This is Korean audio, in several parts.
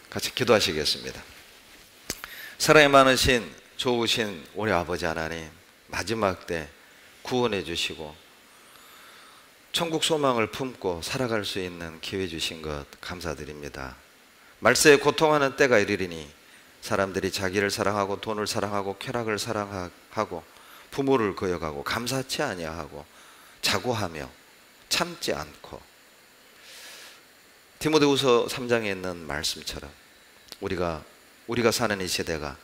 같이 기도하시겠습니다. 사랑이 많으신 좋으신 우리 아버지 하나님, 마지막 때 구원해 주시고 천국 소망을 품고 살아갈 수 있는 기회 주신 것 감사드립니다. 말세에 고통하는 때가 이르리니 사람들이 자기를 사랑하고 돈을 사랑하고 쾌락을 사랑하고 부모를 거역하고 감사치 아니하고 자고하며 참지 않고, 디모데후서 3장에 있는 말씀처럼 우리가 사는 이 시대가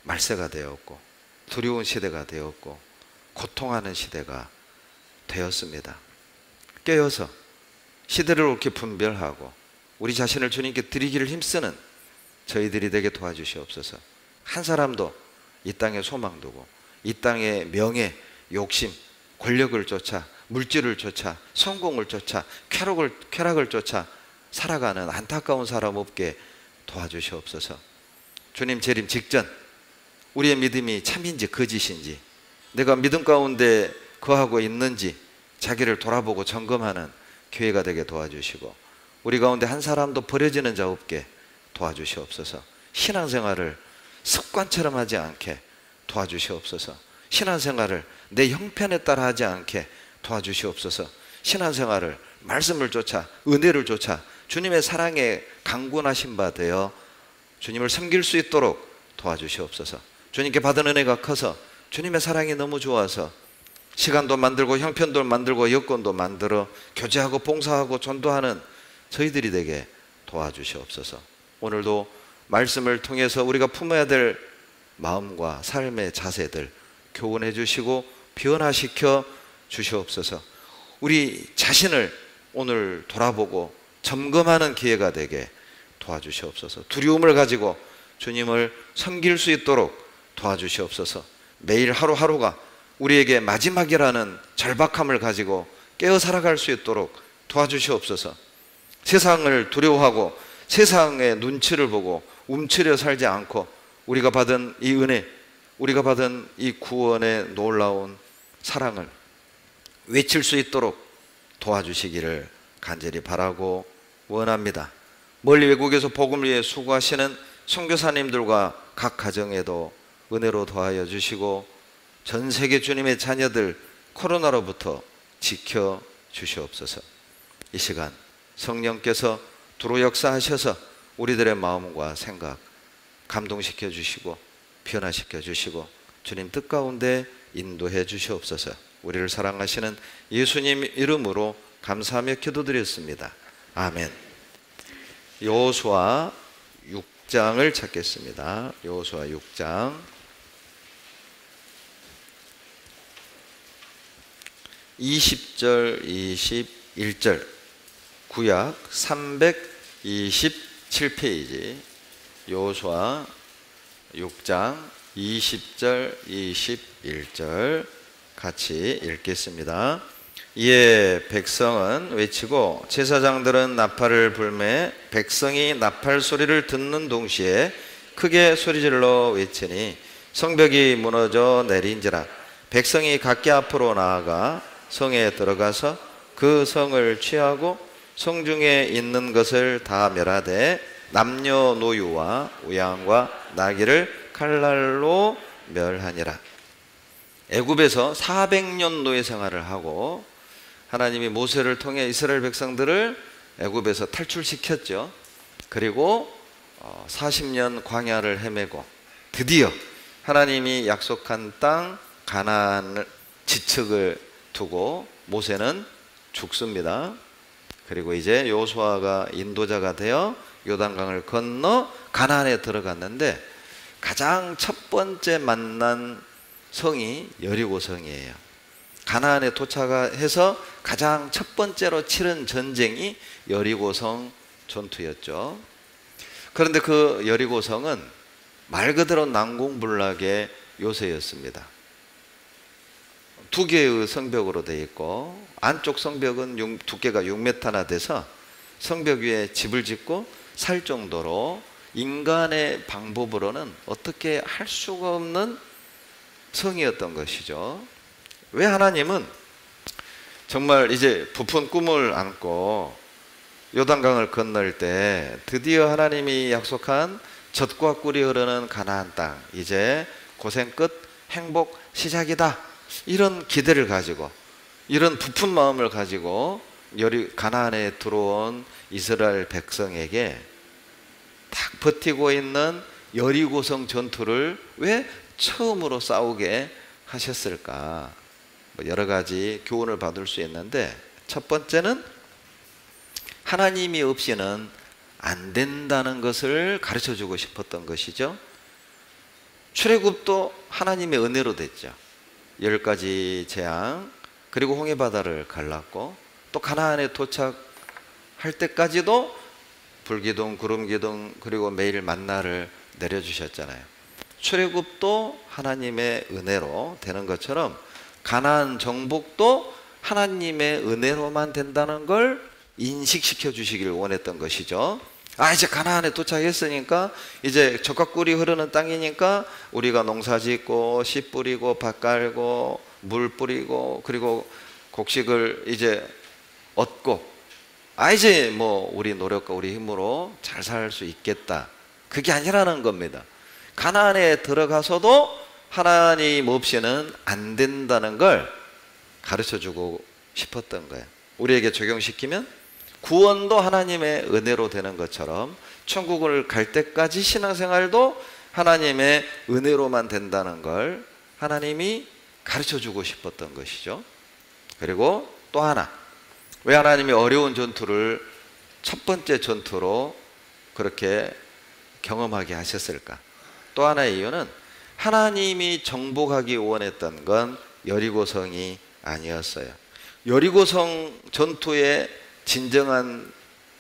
말세가 되었고 두려운 시대가 되었고 고통하는 시대가 되었습니다. 깨어서 시대를 옳게 분별하고 우리 자신을 주님께 드리기를 힘쓰는 저희들이 되게 도와주시옵소서. 한 사람도 이 땅에 소망 두고 이 땅의 명예, 욕심, 권력을 쫓아 물질을 쫓아 성공을 쫓아 쾌락을 쫓아 살아가는 안타까운 사람 없게 도와주시옵소서. 주님 재림 직전 우리의 믿음이 참인지 거짓인지, 내가 믿음 가운데 거하고 있는지 자기를 돌아보고 점검하는 기회가 되게 도와주시고, 우리 가운데 한 사람도 버려지는 자 없게 도와주시옵소서. 신앙생활을 습관처럼 하지 않게 도와주시옵소서. 신앙생활을 내 형편에 따라 하지 않게 도와주시옵소서. 신앙생활을 말씀을 쫓아 은혜를 쫓아 주님의 사랑에 강권하신 바 되어 주님을 섬길 수 있도록 도와주시옵소서. 주님께 받은 은혜가 커서 주님의 사랑이 너무 좋아서 시간도 만들고 형편도 만들고 여건도 만들어 교제하고 봉사하고 전도하는 저희들이 되게 도와주시옵소서. 오늘도 말씀을 통해서 우리가 품어야 될 마음과 삶의 자세들 교훈해 주시고 변화시켜 주시옵소서. 우리 자신을 오늘 돌아보고 점검하는 기회가 되게 도와주시옵소서. 두려움을 가지고 주님을 섬길 수 있도록 도와주시옵소서. 매일 하루하루가 우리에게 마지막이라는 절박함을 가지고 깨어 살아갈 수 있도록 도와주시옵소서. 세상을 두려워하고 세상의 눈치를 보고 움츠려 살지 않고 우리가 받은 이 은혜, 우리가 받은 이 구원의 놀라운 사랑을 외칠 수 있도록 도와주시기를 간절히 바라고 원합니다. 멀리 외국에서 복음을 위해 수고하시는 선교사님들과 각 가정에도 은혜로 더하여 주시고 전 세계 주님의 자녀들 코로나로부터 지켜 주시옵소서. 이 시간 성령께서 두루 역사하셔서 우리들의 마음과 생각 감동시켜 주시고 변화시켜 주시고 주님 뜻 가운데 인도해 주시옵소서. 우리를 사랑하시는 예수님 이름으로 감사하며 기도드렸습니다. 아멘. 여호수아 6장을 찾겠습니다. 여호수아 6장 20절 21절 구약 327페이지 여호수아 6장 20절 21절 같이 읽겠습니다. 이에 백성은 외치고 제사장들은 나팔을 불매 백성이 나팔 소리를 듣는 동시에 크게 소리질러 외치니 성벽이 무너져 내린지라. 백성이 각기 앞으로 나아가 성에 들어가서 그 성을 취하고 성중에 있는 것을 다 멸하되 남녀노유와 우양과 나귀를 칼날로 멸하니라. 애굽에서 400년 노예 생활을 하고 하나님이 모세를 통해 이스라엘 백성들을 애굽에서 탈출시켰죠. 그리고 40년 광야를 헤매고 드디어 하나님이 약속한 땅 가나안 지척을 두고 모세는 죽습니다. 그리고 이제 여호수아가 인도자가 되어 요단강을 건너 가나안에 들어갔는데 가장 첫 번째 만난 성이 여리고성이에요. 가나안에 도착해서 가장 첫 번째로 치른 전쟁이 여리고성 전투였죠. 그런데 그 여리고성은 말 그대로 난공불락의 요새였습니다. 두 개의 성벽으로 되어 있고 안쪽 성벽은 두께가 6m나 돼서 성벽 위에 집을 짓고 살 정도로 인간의 방법으로는 어떻게 할 수가 없는 성이었던 것이죠. 왜 하나님은 정말 이제 부푼 꿈을 안고 요단강을 건널 때 드디어 하나님이 약속한 젖과 꿀이 흐르는 가나안 땅, 이제 고생 끝 행복 시작이다, 이런 기대를 가지고, 이런 부푼 마음을 가지고 가나안에 들어온 이스라엘 백성에게 딱 버티고 있는 여리고성 전투를 왜 처음으로 싸우게 하셨을까? 여러 가지 교훈을 받을 수 있는데, 첫 번째는 하나님이 없이는 안 된다는 것을 가르쳐 주고 싶었던 것이죠. 출애굽도 하나님의 은혜로 됐죠. 10가지 재앙, 그리고 홍해바다를 갈랐고, 또 가나안에 도착할 때까지도 불기둥, 구름기둥, 그리고 매일 만나를 내려주셨잖아요. 출애굽도 하나님의 은혜로 되는 것처럼 가나안 정복도 하나님의 은혜로만 된다는 걸 인식시켜 주시길 원했던 것이죠. 이제 가나안에 도착했으니까, 이제 젖과 꿀이 흐르는 땅이니까 우리가 농사 짓고 씨 뿌리고 밭 깔고 물 뿌리고 그리고 곡식을 이제 얻고, 이제 뭐 우리 노력과 우리 힘으로 잘 살 수 있겠다, 그게 아니라는 겁니다. 가나안에 들어가서도 하나님 없이는 안 된다는 걸 가르쳐 주고 싶었던 거예요. 우리에게 적용시키면 구원도 하나님의 은혜로 되는 것처럼 천국을 갈 때까지 신앙생활도 하나님의 은혜로만 된다는 걸 하나님이 가르쳐 주고 싶었던 것이죠. 그리고 또 하나, 왜 하나님이 어려운 전투를 첫 번째 전투로 그렇게 경험하게 하셨을까? 또 하나의 이유는 하나님이 정복하기 원했던 건 여리고성이 아니었어요. 여리고성 전투의 진정한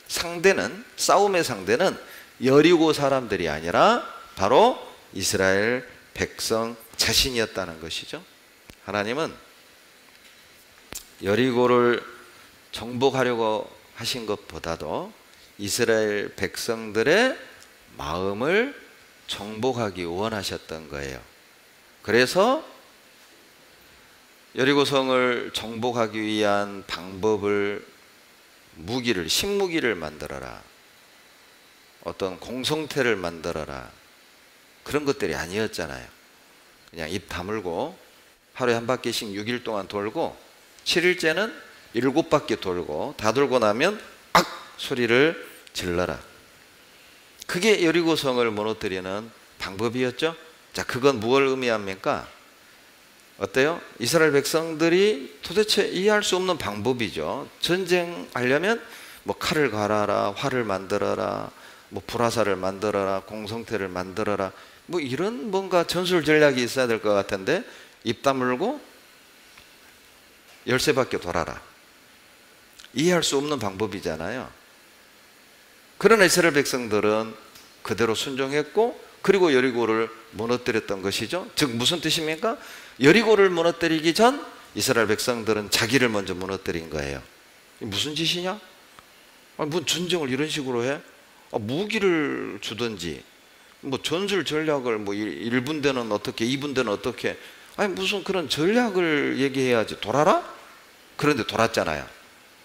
상대는, 싸움의 상대는 여리고 사람들이 아니라 바로 이스라엘 백성 자신이었다는 것이죠. 하나님은 여리고를 정복하려고 하신 것보다도 이스라엘 백성들의 마음을 정복하기 원하셨던 거예요. 그래서 여리고성을 정복하기 위한 방법을, 무기를, 식무기를 만들어라, 어떤 공성태를 만들어라, 그런 것들이 아니었잖아요. 그냥 입 다물고 하루에 한 바퀴씩 6일 동안 돌고 7일째는 7바퀴 돌고, 다 돌고 나면 악! 소리를 질러라. 그게 여리고성을 무너뜨리는 방법이었죠. 자, 그건 무엇을 의미합니까? 어때요? 이스라엘 백성들이 도대체 이해할 수 없는 방법이죠. 전쟁하려면 뭐 칼을 갈아라, 활을 만들어라, 뭐 불화살을 만들어라, 공성태를 만들어라, 뭐 이런 뭔가 전술 전략이 있어야 될 것 같은데, 입 다물고 13바퀴 돌아라. 이해할 수 없는 방법이잖아요. 그러나 이스라엘 백성들은 그대로 순종했고, 그리고 여리고를 무너뜨렸던 것이죠. 즉 무슨 뜻입니까? 여리고를 무너뜨리기 전 이스라엘 백성들은 자기를 먼저 무너뜨린 거예요. 무슨 짓이냐? 뭐 전쟁을 이런 식으로 해? 무기를 주든지, 뭐 전술 전략을 뭐 1분대는 어떻게, 2분대는 어떻게, 무슨 그런 전략을 얘기해야지. 돌아라? 그런데 돌았잖아요.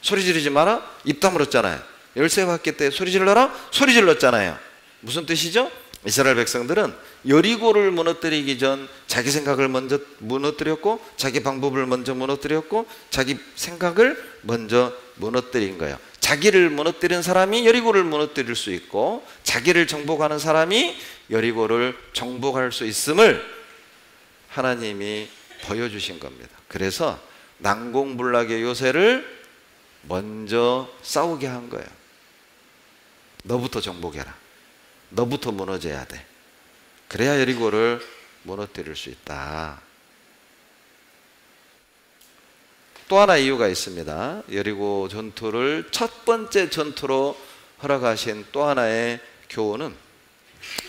소리 지르지 마라? 입 다물었잖아요. 13바퀴 때 소리 질러라? 소리 질렀잖아요. 무슨 뜻이죠? 이스라엘 백성들은 여리고를 무너뜨리기 전 자기 생각을 먼저 무너뜨렸고, 자기 방법을 먼저 무너뜨렸고, 자기 생각을 먼저 무너뜨린 거예요. 자기를 무너뜨린 사람이 여리고를 무너뜨릴 수 있고, 자기를 정복하는 사람이 여리고를 정복할 수 있음을 하나님이 보여주신 겁니다. 그래서 난공불락의 요새를 먼저 싸우게 한 거예요. 너부터 정복해라. 너부터 무너져야 돼. 그래야 여리고를 무너뜨릴 수 있다. 또 하나 이유가 있습니다. 여리고 전투를 첫 번째 전투로 허락하신 또 하나의 교훈은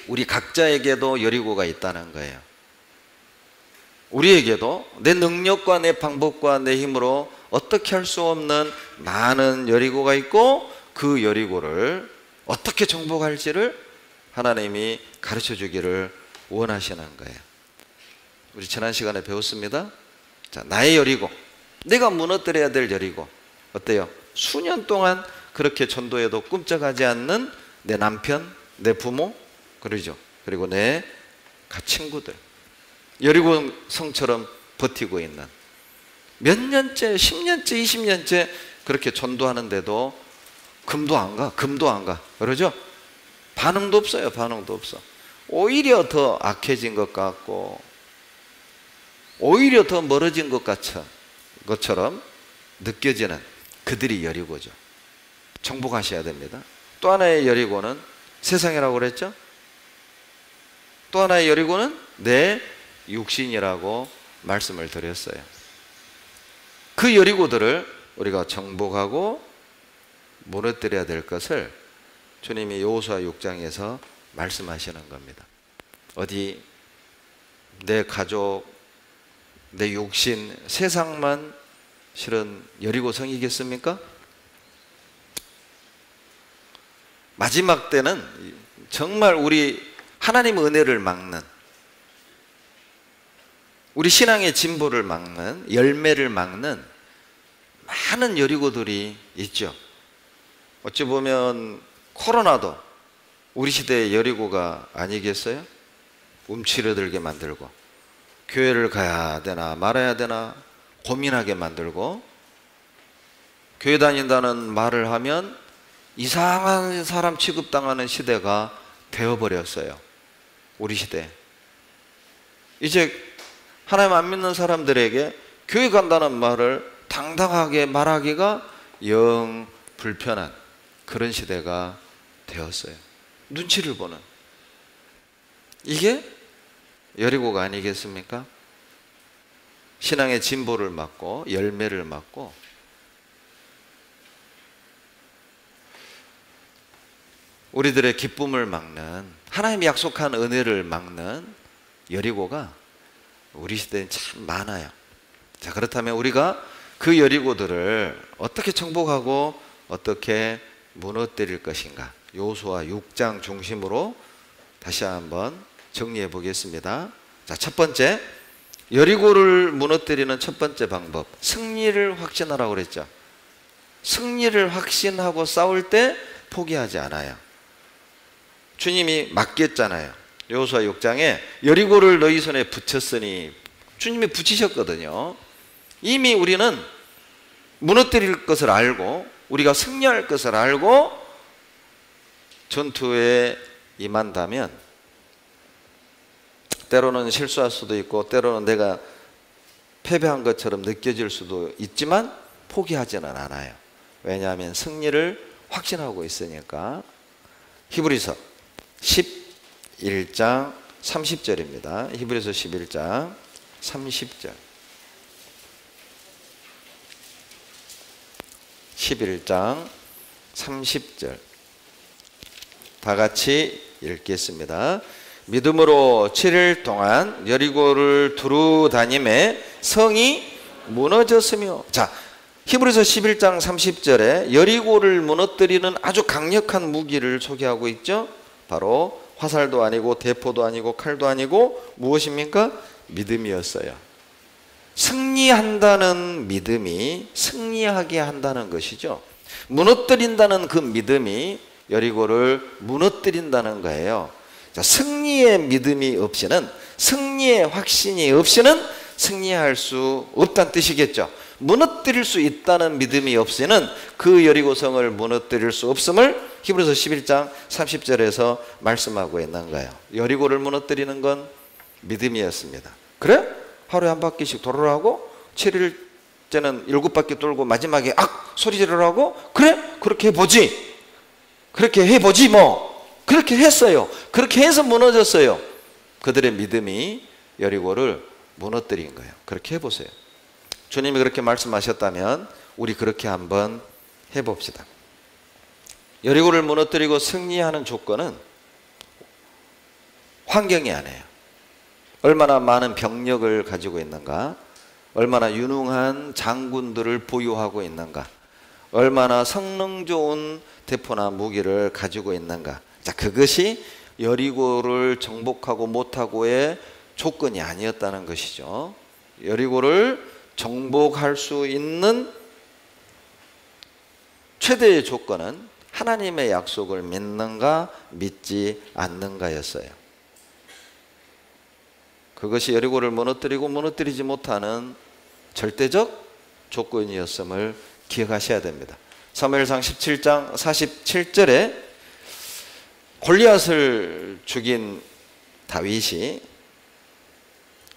우리 각자에게도 여리고가 있다는 거예요. 우리에게도 내 능력과 내 방법과 내 힘으로 어떻게 할 수 없는 많은 여리고가 있고, 그 여리고를 어떻게 정복할지를 하나님이 가르쳐 주기를 원하시는 거예요. 우리 지난 시간에 배웠습니다. 자, 나의 여리고, 내가 무너뜨려야 될 여리고, 어때요? 수년 동안 그렇게 전도해도 꿈쩍하지 않는 내 남편, 내 부모, 그러죠. 그리고 내 친구들. 여리고 성처럼 버티고 있는, 몇 년째, 10년째, 20년째 그렇게 전도하는데도 금도 안 가. 그러죠? 반응도 없어요. 반응도 없어. 오히려 더 악해진 것 같고, 오히려 더 멀어진 것처럼 느껴지는 그들이 여리고죠. 정복하셔야 됩니다. 또 하나의 여리고는 세상이라고 그랬죠? 또 하나의 여리고는 내 육신이라고 말씀을 드렸어요. 그 여리고들을 우리가 정복하고 무너뜨려야 될 것을 주님이 여호수아 6장에서 말씀하시는 겁니다. 어디 내 가족, 내 육신, 세상만 실은 여리고 성이겠습니까? 마지막 때는 정말 우리 하나님의 은혜를 막는, 우리 신앙의 진보를 막는, 열매를 막는 많은 여리고들이 있죠. 어찌 보면 코로나도 우리 시대의 여리고가 아니겠어요? 움츠러들게 만들고, 교회를 가야 되나 말아야 되나 고민하게 만들고, 교회 다닌다는 말을 하면 이상한 사람 취급당하는 시대가 되어버렸어요. 우리 시대. 이제 하나님 안 믿는 사람들에게 교회 간다는 말을 당당하게 말하기가 영 불편한 그런 시대가 되었어요. 눈치를 보는. 이게 여리고가 아니겠습니까? 신앙의 진보를 막고 열매를 막고, 우리들의 기쁨을 막는, 하나님이 약속한 은혜를 막는 여리고가 우리 시대에 참 많아요. 자, 그렇다면 우리가 그 여리고들을 어떻게 정복하고 어떻게 무너뜨릴 것인가, 여호수아 6장 중심으로 다시 한번 정리해 보겠습니다. 자, 첫 번째, 여리고를 무너뜨리는 첫 번째 방법, 승리를 확신하라고 그랬죠. 승리를 확신하고 싸울 때 포기하지 않아요. 주님이 맡겼잖아요. 여호수아 6장에 여리고를 너희 손에 붙였으니, 주님이 붙이셨거든요. 이미 우리는 무너뜨릴 것을 알고, 우리가 승리할 것을 알고 전투에 임한다면, 때로는 실수할 수도 있고 때로는 내가 패배한 것처럼 느껴질 수도 있지만 포기하지는 않아요. 왜냐하면 승리를 확신하고 있으니까. 히브리서 11장 30절입니다. 히브리서 11장 30절. 11장 30절. 다 같이 읽겠습니다. 믿음으로 7일 동안 여리고를 두루 다니매 성이 무너졌으며. 자, 히브리서 11장 30절에 여리고를 무너뜨리는 아주 강력한 무기를 소개하고 있죠. 바로 화살도 아니고 대포도 아니고 칼도 아니고 무엇입니까? 믿음이었어요. 승리한다는 믿음이 승리하게 한다는 것이죠. 무너뜨린다는 그 믿음이 여리고를 무너뜨린다는 거예요. 자, 승리의 믿음이 없이는, 승리의 확신이 없이는 승리할 수 없다는 뜻이겠죠. 무너뜨릴 수 있다는 믿음이 없이는 그 여리고성을 무너뜨릴 수 없음을 히브리서 11장 30절에서 말씀하고 있는 거예요. 여리고를 무너뜨리는 건 믿음이었습니다. 그래? 하루에 한 바퀴씩 돌으라고? 7일째는 7바퀴 돌고 마지막에 악! 소리 지르라고? 그래? 그렇게 해보지. 그렇게 해보지 뭐. 그렇게 했어요. 그렇게 해서 무너졌어요. 그들의 믿음이 여리고를 무너뜨린 거예요. 그렇게 해보세요. 주님이 그렇게 말씀하셨다면 우리 그렇게 한번 해봅시다. 여리고를 무너뜨리고 승리하는 조건은 환경이 아니에요. 얼마나 많은 병력을 가지고 있는가, 얼마나 유능한 장군들을 보유하고 있는가, 얼마나 성능 좋은 대포나 무기를 가지고 있는가. 자, 그것이 여리고를 정복하고 못하고의 조건이 아니었다는 것이죠. 여리고를 정복할 수 있는 최대의 조건은 하나님의 약속을 믿는가 믿지 않는가였어요. 그것이 여리고를 무너뜨리고 무너뜨리지 못하는 절대적 조건이었음을 기억하셔야 됩니다. 사무엘상 17장 47절에 골리앗을 죽인 다윗이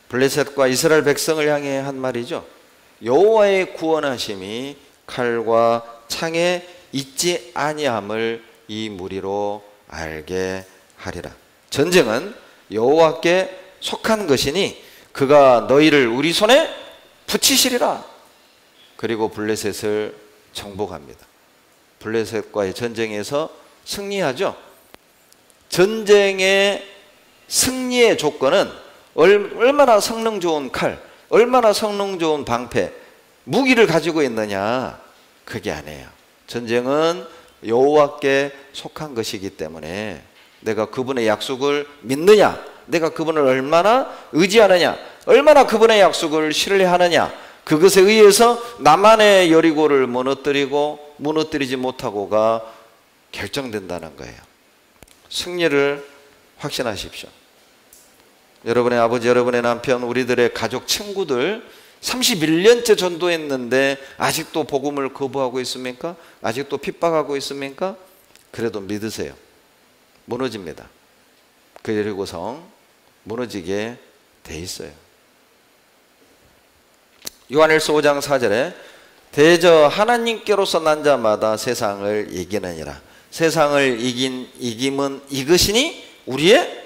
블레셋과 이스라엘 백성을 향해 한 말이죠. 여호와의 구원하심이 칼과 창에 있지 아니함을 이 무리로 알게 하리라. 전쟁은 여호와께 속한 것이니 그가 너희를 우리 손에 붙이시리라. 그리고 블레셋을 정복합니다. 블레셋과의 전쟁에서 승리하죠. 전쟁의 승리의 조건은 얼마나 성능 좋은 칼, 얼마나 성능 좋은 방패, 무기를 가지고 있느냐, 그게 아니에요. 전쟁은 여호와께 속한 것이기 때문에 내가 그분의 약속을 믿느냐, 내가 그분을 얼마나 의지하느냐, 얼마나 그분의 약속을 신뢰하느냐, 그것에 의해서 나만의 여리고를 무너뜨리고 무너뜨리지 못하고가 결정된다는 거예요. 승리를 확신하십시오. 여러분의 아버지, 여러분의 남편, 우리들의 가족, 친구들 31년째 전도했는데 아직도 복음을 거부하고 있습니까? 아직도 핍박하고 있습니까? 그래도 믿으세요. 무너집니다. 그 여리고성 무너지게 돼 있어요. 요한일서 5장 4절에 대저 하나님께로서 난 자마다 세상을 이기느니라. 세상을 이김은 이것이니 우리의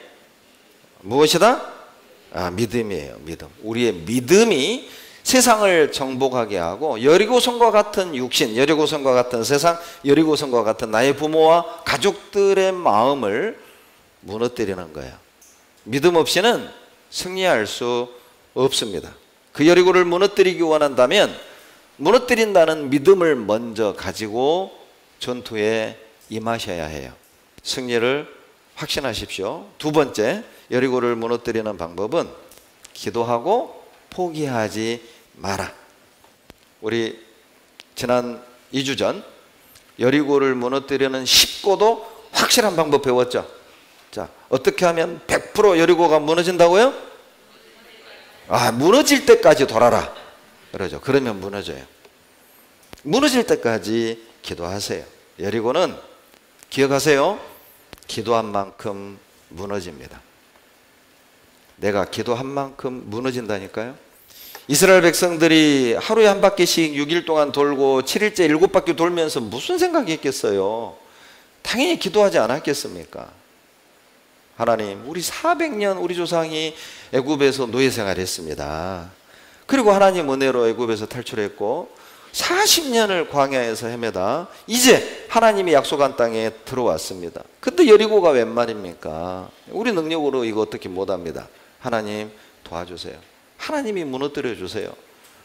무엇이다? 믿음이에요. 믿음. 우리의 믿음이 세상을 정복하게 하고 여리고성과 같은 육신, 여리고성과 같은 세상, 여리고성과 같은 나의 부모와 가족들의 마음을 무너뜨리는 거예요. 믿음 없이는 승리할 수 없습니다. 그 여리고를 무너뜨리기 원한다면 무너뜨린다는 믿음을 먼저 가지고 전투에 임하셔야 해요. 승리를 확신하십시오. 두 번째, 여리고를 무너뜨리는 방법은 기도하고 포기하지 마라. 우리 지난 2주 전 여리고를 무너뜨리는 쉽고도 확실한 방법 배웠죠. 자, 어떻게 하면 100% 여리고가 무너진다고요? 무너질 때까지 돌아라. 그러죠. 그러면 무너져요. 무너질 때까지 기도하세요. 여리고는 기억하세요. 기도한 만큼 무너집니다. 내가 기도한 만큼 무너진다니까요. 이스라엘 백성들이 하루에 한 바퀴씩 6일 동안 돌고 7일째 7바퀴 돌면서 무슨 생각이 있겠어요? 당연히 기도하지 않았겠습니까? 하나님, 우리 400년 우리 조상이 애굽에서 노예 생활했습니다. 그리고 하나님 은혜로 애굽에서 탈출했고 40년을 광야에서 헤매다 이제 하나님이 약속한 땅에 들어왔습니다. 근데 여리고가 웬 말입니까? 우리 능력으로 이거 어떻게 못합니다. 하나님 도와주세요. 하나님이 무너뜨려 주세요.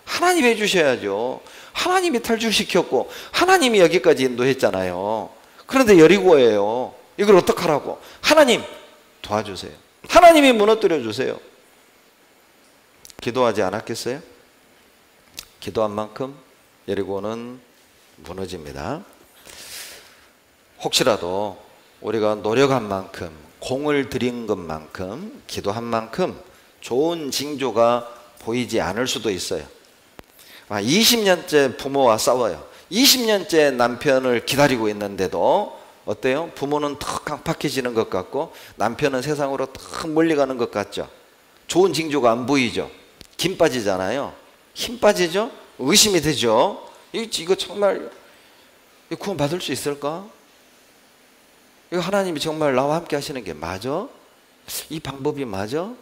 하나님이 해주셔야죠. 하나님이 탈출시켰고 하나님이 여기까지 인도했잖아요. 그런데 여리고예요. 이걸 어떡하라고? 하나님 도와주세요. 하나님이 무너뜨려 주세요. 기도하지 않았겠어요? 기도한 만큼 여리고는 무너집니다. 혹시라도 우리가 노력한 만큼, 공을 들인 것만큼, 기도한 만큼 좋은 징조가 보이지 않을 수도 있어요. 20년째 부모와 싸워요. 20년째 남편을 기다리고 있는데도 어때요? 부모는 턱 강팍해지는 것 같고 남편은 세상으로 턱 멀리 가는 것 같죠. 좋은 징조가 안 보이죠. 김 빠지잖아요. 힘 빠지죠. 의심이 되죠. 이거 정말 구원 받을 수 있을까? 이거 하나님이 정말 나와 함께 하시는 게 맞아? 이 방법이 맞아?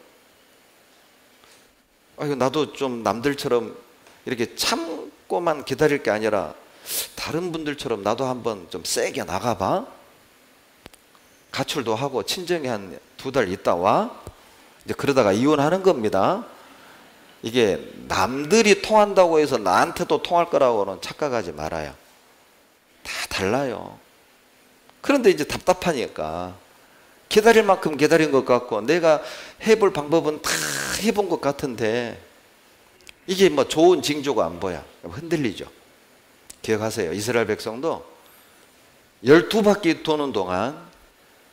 이거 나도 좀 남들처럼 이렇게 참고만 기다릴 게 아니라 다른 분들처럼 나도 한번 좀 세게 나가봐. 가출도 하고 친정에 한 2달 있다 와. 이제 그러다가 이혼하는 겁니다. 이게 남들이 통한다고 해서 나한테도 통할 거라고는 착각하지 말아요. 다 달라요. 그런데 이제 답답하니까 기다릴 만큼 기다린 것 같고 내가 해볼 방법은 다 해본 것 같은데 이게 뭐 좋은 징조가 안 보여. 흔들리죠. 기억하세요. 이스라엘 백성도 12바퀴 도는 동안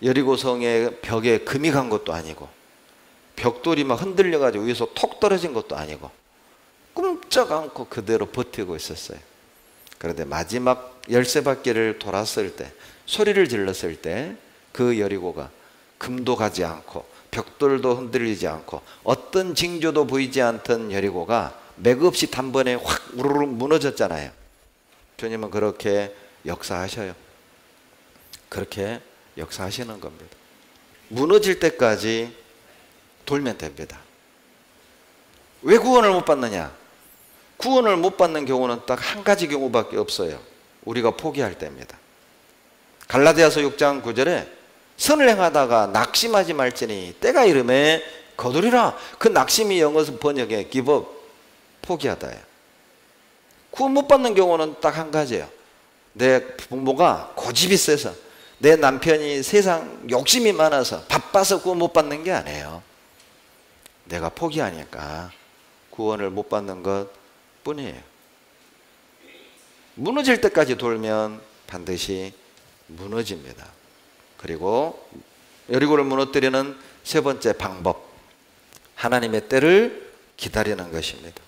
여리고성의 벽에 금이 간 것도 아니고 벽돌이 막 흔들려가지고 위에서 톡 떨어진 것도 아니고 꼼짝 않고 그대로 버티고 있었어요. 그런데 마지막 13바퀴를 돌았을 때, 소리를 질렀을 때 그 여리고가 금도 가지 않고 벽돌도 흔들리지 않고 어떤 징조도 보이지 않던 여리고가 맥없이 단번에 확 우르르 무너졌잖아요. 주님은 그렇게 역사하셔요. 그렇게 역사하시는 겁니다. 무너질 때까지 돌면 됩니다. 왜 구원을 못 받느냐? 구원을 못 받는 경우는 딱 한 가지 경우밖에 없어요. 우리가 포기할 때입니다. 갈라디아서 6장 9절에 선을 행하다가 낙심하지 말지니 때가 이름에 거두리라. 그 낙심이 영어 번역에 give up, 포기하다예요. 구원 못 받는 경우는 딱 한 가지예요. 내 부모가 고집이 세서, 내 남편이 세상 욕심이 많아서 바빠서 구원 못 받는 게 아니에요. 내가 포기하니까 구원을 못 받는 것 뿐이에요. 무너질 때까지 돌면 반드시 무너집니다. 그리고 여리고를 무너뜨리는 세 번째 방법, 하나님의 때를 기다리는 것입니다.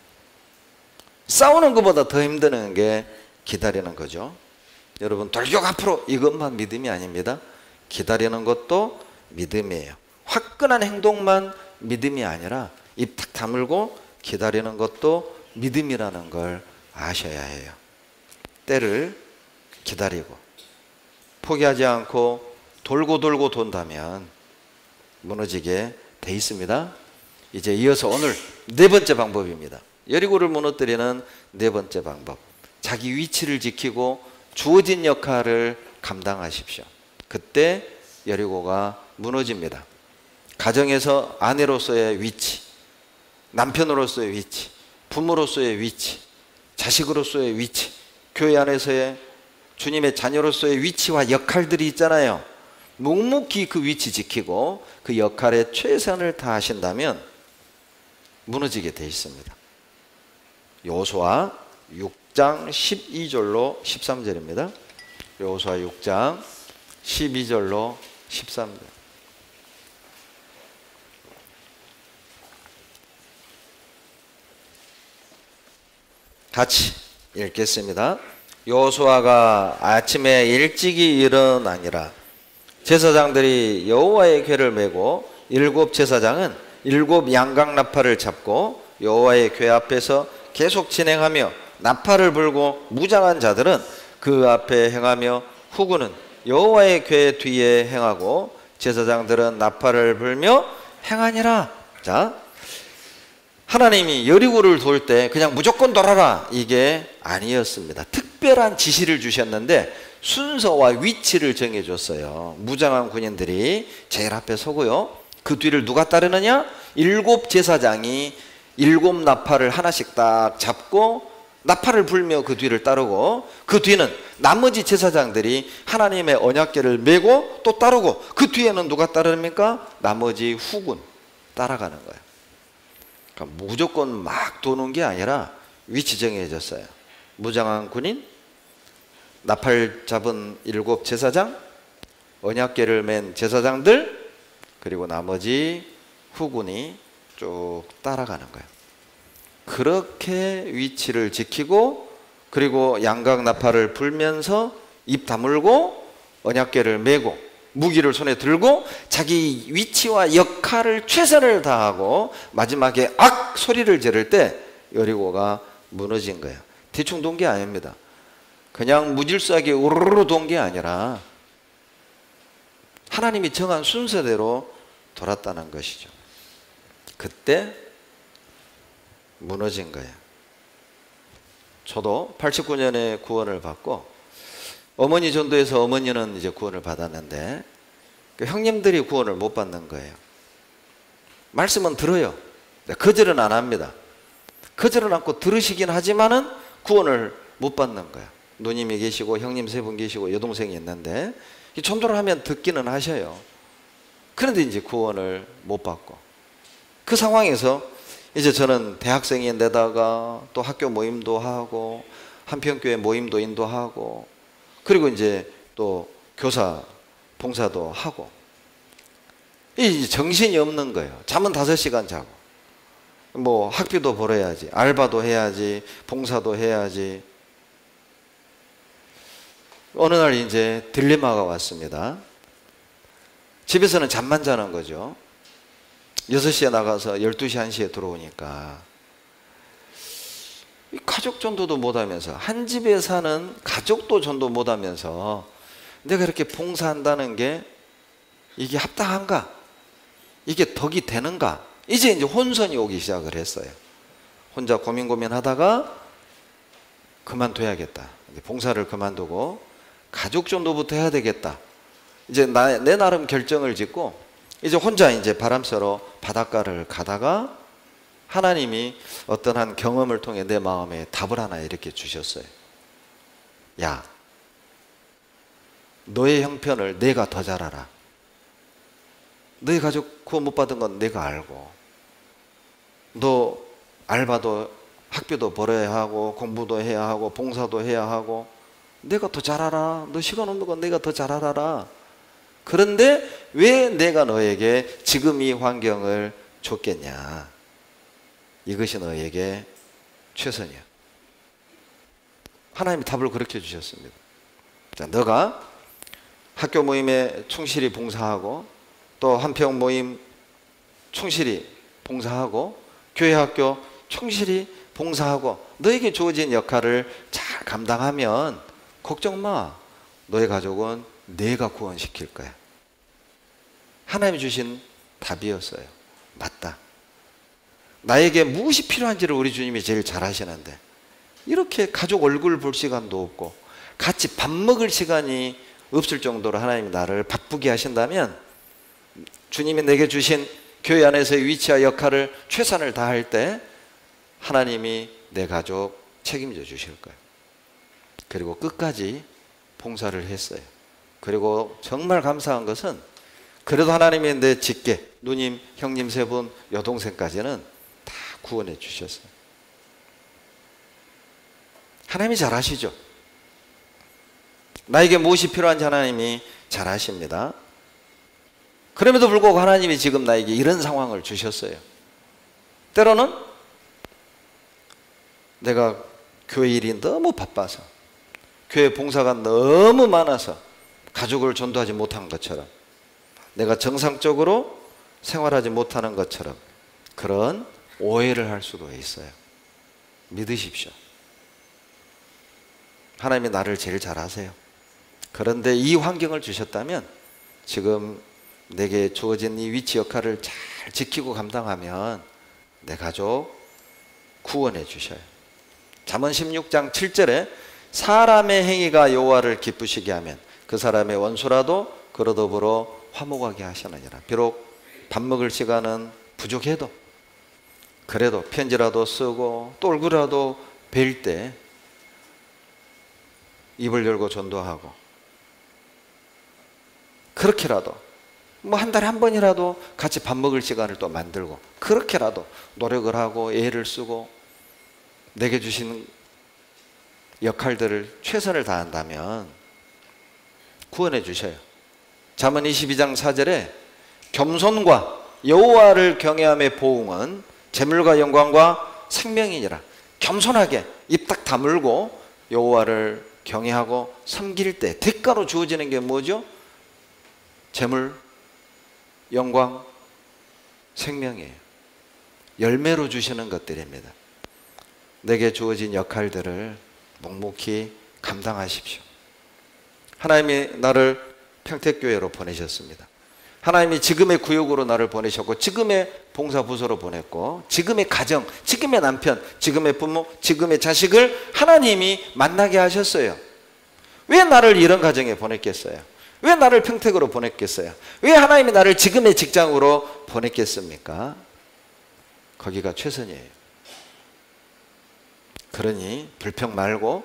싸우는 것보다 더 힘드는 게 기다리는 거죠. 여러분, 돌격 앞으로 이것만 믿음이 아닙니다. 기다리는 것도 믿음이에요. 화끈한 행동만 믿음이 아니라 입 탁 다물고 기다리는 것도 믿음이라는 걸 아셔야 해요. 때를 기다리고 포기하지 않고 돌고 돌고 돈다면 무너지게 돼 있습니다. 이제 이어서 오늘 네 번째 방법입니다. 여리고를 무너뜨리는 네 번째 방법, 자기 위치를 지키고 주어진 역할을 감당하십시오. 그때 여리고가 무너집니다. 가정에서 아내로서의 위치, 남편으로서의 위치, 부모로서의 위치, 자식으로서의 위치, 교회 안에서의 주님의 자녀로서의 위치와 역할들이 있잖아요. 묵묵히 그 위치 지키고 그 역할에 최선을 다하신다면 무너지게 돼 있습니다. 여호수아 6장 12절로 13절입니다. 여호수아 6장 12절로 13절. 같이 읽겠습니다. 여호수아가 아침에 일찍이 일어나니라. 제사장들이 여호와의 궤를 메고 7 제사장은 7 양각 나팔을 잡고 여호와의 궤 앞에서 계속 진행하며 나팔을 불고 무장한 자들은 그 앞에 행하며 후군은 여호와의 궤 뒤에 행하고 제사장들은 나팔을 불며 행하니라. 자, 하나님이 여리고를 돌 때 그냥 무조건 돌아라 이게 아니었습니다. 특별한 지시를 주셨는데 순서와 위치를 정해줬어요. 무장한 군인들이 제일 앞에 서고요. 그 뒤를 누가 따르느냐? 7 제사장이 7 나팔을 하나씩 딱 잡고 나팔을 불며 그 뒤를 따르고, 그 뒤는 나머지 제사장들이 하나님의 언약궤를 메고 또 따르고, 그 뒤에는 누가 따릅니까? 나머지 후군 따라가는 거예요. 그러니까 무조건 막 도는 게 아니라 위치 정해졌어요. 무장한 군인, 나팔 잡은 7 제사장, 언약궤를 맨 제사장들, 그리고 나머지 후군이 쭉 따라가는 거예요. 그렇게 위치를 지키고, 그리고 양각 나팔을 불면서 입 다물고 언약궤를 메고 무기를 손에 들고 자기 위치와 역할을 최선을 다하고 마지막에 악 소리를 지를 때 여리고가 무너진 거예요. 대충 돈 게 아닙니다. 그냥 무질서하게 우르르 돈 게 아니라 하나님이 정한 순서대로 돌았다는 것이죠. 그때 무너진 거예요. 저도 89년에 구원을 받고 어머니 전도에서 어머니는 이제 구원을 받았는데 그 형님들이 구원을 못 받는 거예요. 말씀은 들어요. 거절은 안 합니다. 거절은 않고 들으시긴 하지만은 구원을 못 받는 거예요. 누님이 계시고 형님 3분 계시고 여동생이 있는데 전도를 하면 듣기는 하셔요. 그런데 이제 구원을 못 받고, 그 상황에서 이제 저는 대학생인데다가 또 학교 모임도 하고 한평교회 모임도 인도하고, 그리고 이제 또 교사 봉사도 하고. 이 정신이 없는 거예요. 잠은 5시간 자고, 뭐 학비도 벌어야지, 알바도 해야지, 봉사도 해야지. 어느 날 이제 딜레마가 왔습니다. 집에서는 잠만 자는 거죠. 6시에 나가서 12시, 1시에 들어오니까 가족 전도도 못하면서, 한 집에 사는 가족도 전도 못하면서 내가 이렇게 봉사한다는 게 이게 합당한가? 이게 덕이 되는가? 이제 혼선이 오기 시작을 했어요. 혼자 고민하다가 그만둬야겠다. 봉사를 그만두고 가족 전도부터 해야 되겠다. 이제 내 나름 결정을 짓고 이제 혼자 이제 바람 쐬러 바닷가를 가다가 하나님이 어떤 한 경험을 통해 내 마음에 답을 하나 이렇게 주셨어요. 야, 너의 형편을 내가 더 잘 알아. 너희 가족 구원 못 받은 건 내가 알고, 너 알바도 학비도 벌어야 하고 공부도 해야 하고 봉사도 해야 하고 내가 더 잘 알아. 너 시간 없는 건 내가 더 잘 알아. 그런데 왜 내가 너에게 지금 이 환경을 줬겠냐? 이것이 너에게 최선이야. 하나님이 답을 그렇게 주셨습니다. 자, 너가 학교 모임에 충실히 봉사하고 또 한평 모임 충실히 봉사하고 교회 학교 충실히 봉사하고 너에게 주어진 역할을 잘 감당하면 걱정 마. 너의 가족은 내가 구원시킬 거야. 하나님이 주신 답이었어요. 맞다. 나에게 무엇이 필요한지를 우리 주님이 제일 잘 아시는데 이렇게 가족 얼굴 볼 시간도 없고 같이 밥 먹을 시간이 없을 정도로 하나님이 나를 바쁘게 하신다면 주님이 내게 주신 교회 안에서의 위치와 역할을 최선을 다할 때 하나님이 내 가족 책임져 주실 거예요. 그리고 끝까지 봉사를 했어요. 그리고 정말 감사한 것은 그래도 하나님이 내 직계, 누님, 형님 3분, 여동생까지는 다 구원해 주셨어요. 하나님이 잘 아시죠? 나에게 무엇이 필요한지 하나님이 잘 아십니다. 그럼에도 불구하고 하나님이 지금 나에게 이런 상황을 주셨어요. 때로는 내가 교회 일이 너무 바빠서, 교회 봉사가 너무 많아서 가족을 전도하지 못한 것처럼, 내가 정상적으로 생활하지 못하는 것처럼 그런 오해를 할 수도 있어요. 믿으십시오. 하나님이 나를 제일 잘 아세요. 그런데 이 환경을 주셨다면 지금 내게 주어진 이 위치 역할을 잘 지키고 감당하면 내 가족 구원해 주셔요. 잠언 16장 7절에 사람의 행위가 여호와를 기쁘시게 하면 그 사람의 원수라도 그로 더불어 화목하게 하시느니라. 비록 밥 먹을 시간은 부족해도 그래도 편지라도 쓰고 또 얼굴이라도 뵐 때 입을 열고 전도하고, 그렇게라도 뭐 한 달에 한 번이라도 같이 밥 먹을 시간을 또 만들고 그렇게라도 노력을 하고 애를 쓰고 내게 주신 역할들을 최선을 다한다면 구원해 주셔요. 잠언 22장 4절에 겸손과 여호와를 경외함의 보응은 재물과 영광과 생명이니라. 겸손하게 입 딱 다물고 여호와를 경외하고 섬길 때 대가로 주어지는 게 뭐죠? 재물, 영광, 생명이에요. 열매로 주시는 것들입니다. 내게 주어진 역할들을 묵묵히 감당하십시오. 하나님이 나를 평택교회로 보내셨습니다. 하나님이 지금의 구역으로 나를 보내셨고 지금의 봉사부서로 보냈고 지금의 가정, 지금의 남편, 지금의 부모, 지금의 자식을 하나님이 만나게 하셨어요. 왜 나를 이런 가정에 보냈겠어요? 왜 나를 평택으로 보냈겠어요? 왜 하나님이 나를 지금의 직장으로 보냈겠습니까? 거기가 최선이에요. 그러니 불평 말고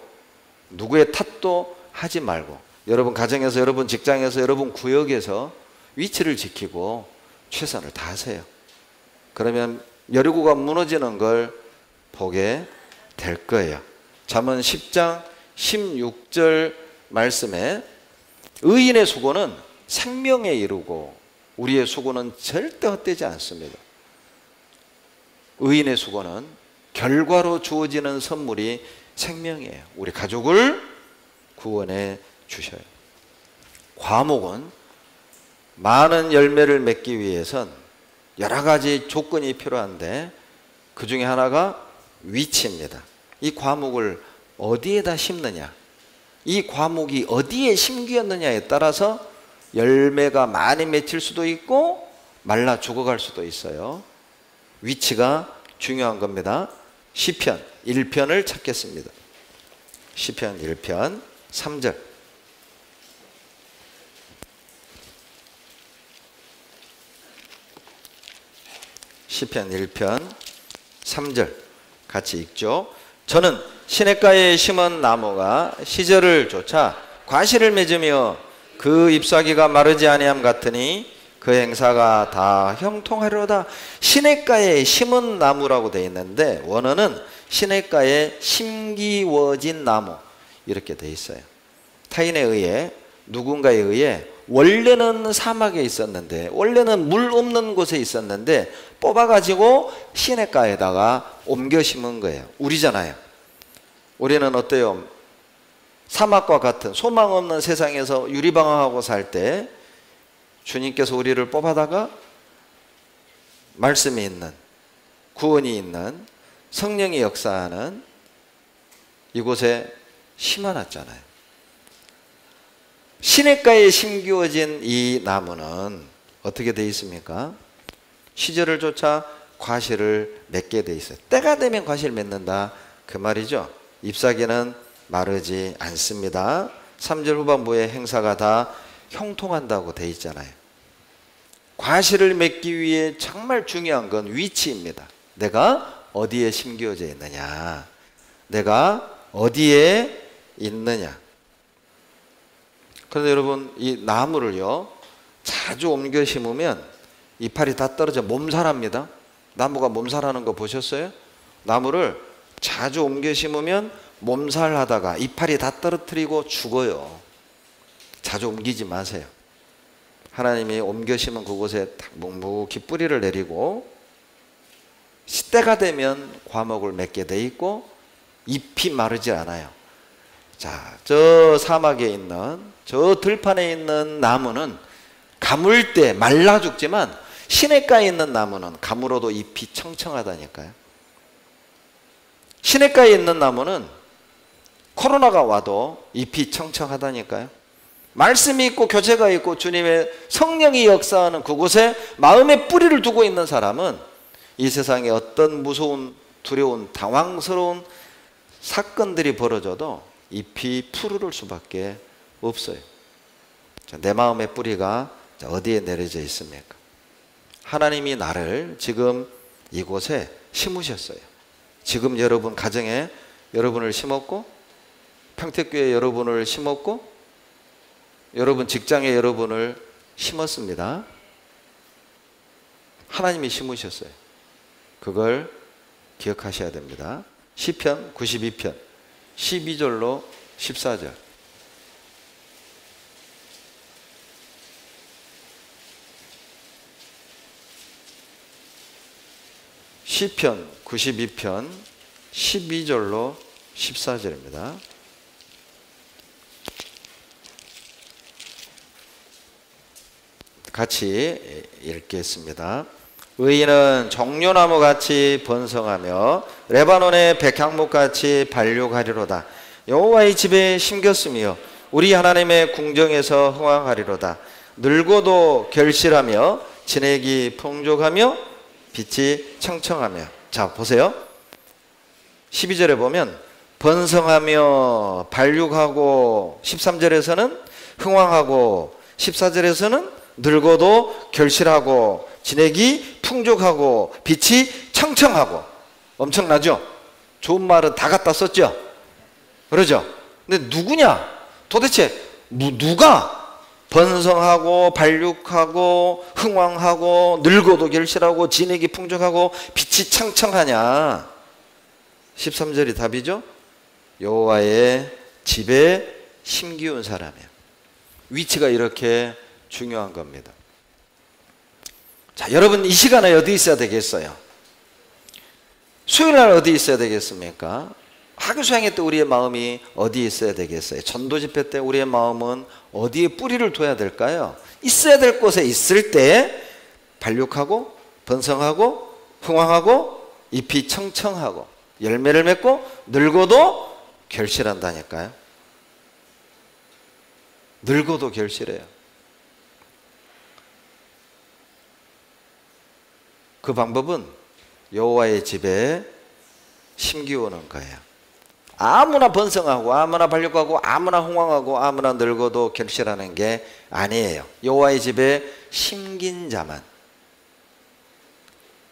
누구의 탓도 하지 말고 여러분 가정에서, 여러분 직장에서, 여러분 구역에서 위치를 지키고 최선을 다하세요. 그러면 여리고가 무너지는 걸 보게 될 거예요. 잠언 10장 16절 말씀에 의인의 수고는 생명에 이르고 우리의 수고는 절대 헛되지 않습니다. 의인의 수고는 결과로 주어지는 선물이 생명이에요. 우리 가족을 구원해 주셔요. 과목은 많은 열매를 맺기 위해선 여러 가지 조건이 필요한데 그 중에 하나가 위치입니다. 이 과목을 어디에다 심느냐, 이 과목이 어디에 심기었느냐에 따라서 열매가 많이 맺힐 수도 있고 말라 죽어갈 수도 있어요. 위치가 중요한 겁니다. 시편 1편을 찾겠습니다. 시편 1편 3절. 시편 1편 3절 같이 읽죠. 저는 시냇가에 심은 나무가 시절을 쫓아 과실을 맺으며 그 잎사귀가 마르지 아니함 같으니 그 행사가 다 형통하리로다. 시냇가에 심은 나무라고 되어 있는데 원어는 시냇가에 심기워진 나무 이렇게 되어 있어요. 타인에 의해 누군가에 의해 원래는 사막에 있었는데 원래는 물 없는 곳에 있었는데 뽑아가지고 시냇가에다가 옮겨 심은 거예요. 우리잖아요. 우리는 어때요? 사막과 같은 소망 없는 세상에서 유리방황하고 살 때 주님께서 우리를 뽑아다가 말씀이 있는, 구원이 있는, 성령이 역사하는 이곳에 심어놨잖아요. 시냇가에 심기워진 이 나무는 어떻게 되어 있습니까? 시절을 쫓아 과실을 맺게 되어 있어요. 때가 되면 과실을 맺는다 그 말이죠. 잎사귀는 마르지 않습니다. 3절 후반부에 행사가 다 형통한다고 되어 있잖아요. 과실을 맺기 위해 정말 중요한 건 위치입니다. 내가 어디에 심겨져 있느냐, 내가 어디에 있느냐. 그런데 여러분 이 나무를요 자주 옮겨 심으면 이파리 다 떨어져 몸살합니다. 나무가 몸살하는 거 보셨어요? 나무를 자주 옮겨 심으면 몸살하다가 이파리 다 떨어뜨리고 죽어요. 자주 옮기지 마세요. 하나님이 옮겨 심은 그곳에 묵묵히 뿌리를 내리고 때가 되면 과목을 맺게 돼 있고 잎이 마르지 않아요. 자, 저 사막에 있는 저 들판에 있는 나무는 가물 때 말라 죽지만 시냇가에 있는 나무는 가물어도 잎이 청청하다니까요. 시냇가에 있는 나무는 코로나가 와도 잎이 청청하다니까요. 말씀이 있고 교제가 있고 주님의 성령이 역사하는 그곳에 마음의 뿌리를 두고 있는 사람은 이 세상에 어떤 무서운 두려운 당황스러운 사건들이 벌어져도 잎이 푸르를 수밖에 없어요. 내 마음의 뿌리가 어디에 내려져 있습니까? 하나님이 나를 지금 이곳에 심으셨어요. 지금 여러분 가정에 여러분을 심었고 평택교회 여러분을 심었고 여러분 직장에 여러분을 심었습니다. 하나님이 심으셨어요. 그걸 기억하셔야 됩니다. 시편 92편 12절로 14절. 시편 92편 12절로 14절입니다. 같이 읽겠습니다. 의인은 종려나무같이 번성하며 레바논의 백향목같이 발육하리로다. 여호와의 집에 심겼으며 우리 하나님의 궁정에서 흥왕하리로다. 늙어도 결실하며 진액이 풍족하며 빛이 청청하며. 자 보세요. 12절에 보면 번성하며 발육하고 13절에서는 흥왕하고 14절에서는 늙어도 결실하고 진액이 풍족하고 빛이 청청하고. 엄청나죠? 좋은 말은 다 갖다 썼죠? 그러죠? 근데 누구냐? 도대체 누가 번성하고 발육하고 흥왕하고 늙어도 결실하고 진액이 풍족하고 빛이 청청하냐? 13절이 답이죠? 여호와의 집에 심기운 사람이야. 위치가 이렇게 중요한 겁니다. 자, 여러분 이 시간에 어디 있어야 되겠어요? 수요일 날 어디 있어야 되겠습니까? 학교 수양회 때 우리의 마음이 어디 있어야 되겠어요? 전도 집회 때 우리의 마음은 어디에 뿌리를 둬야 될까요? 있어야 될 곳에 있을 때 발육하고 번성하고 흥황하고 잎이 청청하고 열매를 맺고 늙어도 결실한다니까요. 늙어도 결실해요. 그 방법은 여호와의 집에 심기우는 거예요. 아무나 번성하고 아무나 발육하고 아무나 흥황하고 아무나 늙어도 결실하는 게 아니에요. 여호와의 집에 심긴 자만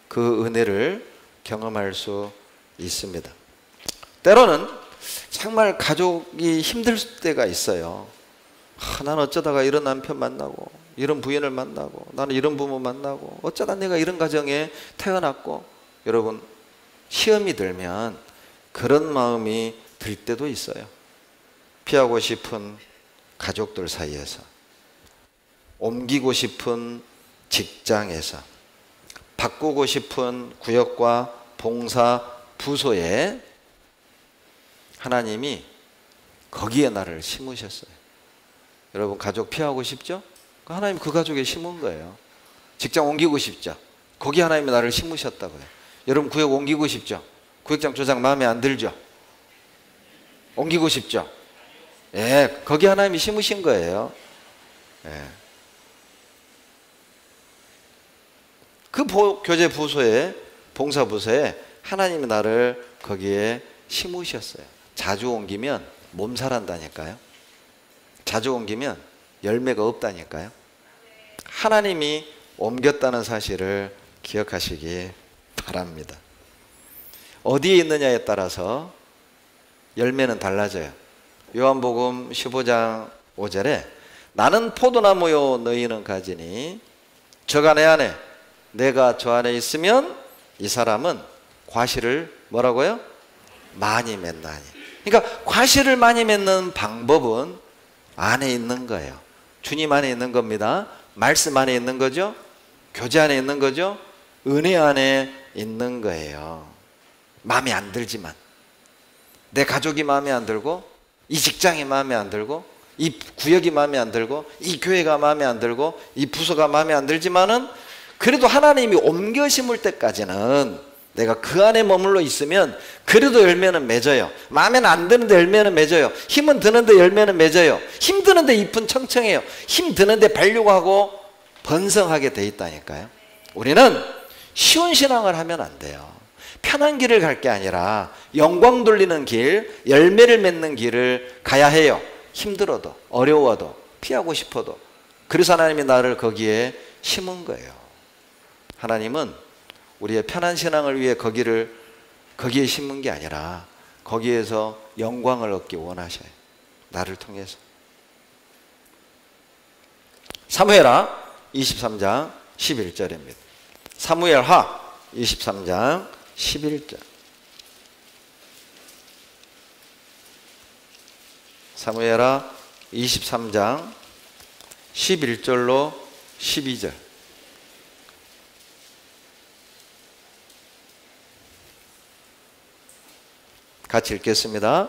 그 은혜를 경험할 수 있습니다. 때로는 정말 가족이 힘들 때가 있어요. 난 어쩌다가 이런 남편 만나고 이런 부인을 만나고 나는 이런 부모 만나고 어쩌다 내가 이런 가정에 태어났고, 여러분 시험이 들면 그런 마음이 들 때도 있어요. 피하고 싶은 가족들 사이에서, 옮기고 싶은 직장에서, 바꾸고 싶은 구역과 봉사 부서에 하나님이 거기에 나를 심으셨어요. 여러분 가족 피하고 싶죠? 하나님 그 가족에 심은 거예요. 직장 옮기고 싶죠? 거기 하나님이 나를 심으셨다고요. 여러분 구역 옮기고 싶죠? 구역장 조장 마음에 안 들죠? 옮기고 싶죠? 예, 거기 하나님이 심으신 거예요. 예. 그 교제 부서에, 봉사 부서에 하나님이 나를 거기에 심으셨어요. 자주 옮기면 몸살한다니까요. 자주 옮기면 열매가 없다니까요. 하나님이 옮겼다는 사실을 기억하시기 바랍니다. 어디에 있느냐에 따라서 열매는 달라져요. 요한복음 15장 5절에 나는 포도나무요 너희는 가지니 저가 내 안에 내가 저 안에 있으면 이 사람은 과실을 뭐라고요? 많이 맺나니. 그러니까 과실을 많이 맺는 방법은 안에 있는 거예요. 주님 안에 있는 겁니다. 말씀 안에 있는 거죠. 교제 안에 있는 거죠. 은혜 안에 있는 거예요. 마음에 안 들지만, 내 가족이 마음에 안 들고, 이 직장이 마음에 안 들고, 이 구역이 마음에 안 들고, 이 교회가 마음에 안 들고, 이 부서가 마음에 안 들지만은 그래도 하나님이 옮겨 심을 때까지는 내가 그 안에 머물러 있으면 그래도 열매는 맺어요. 마음에는 안 드는데 열매는 맺어요. 힘은 드는데 열매는 맺어요. 힘 드는데 잎은 청청해요. 힘 드는데 발육하고 번성하게 돼 있다니까요. 우리는 쉬운 신앙을 하면 안 돼요. 편한 길을 갈 게 아니라 영광 돌리는 길, 열매를 맺는 길을 가야 해요. 힘들어도 어려워도 피하고 싶어도. 그래서 하나님이 나를 거기에 심은 거예요. 하나님은 우리의 편한 신앙을 위해 거기에 심은 게 아니라 거기에서 영광을 얻기 원하셔요. 나를 통해서. 사무엘하 23장 11절입니다. 사무엘하 23장 11절. 사무엘하 23장 11절로 12절. 같이 읽겠습니다.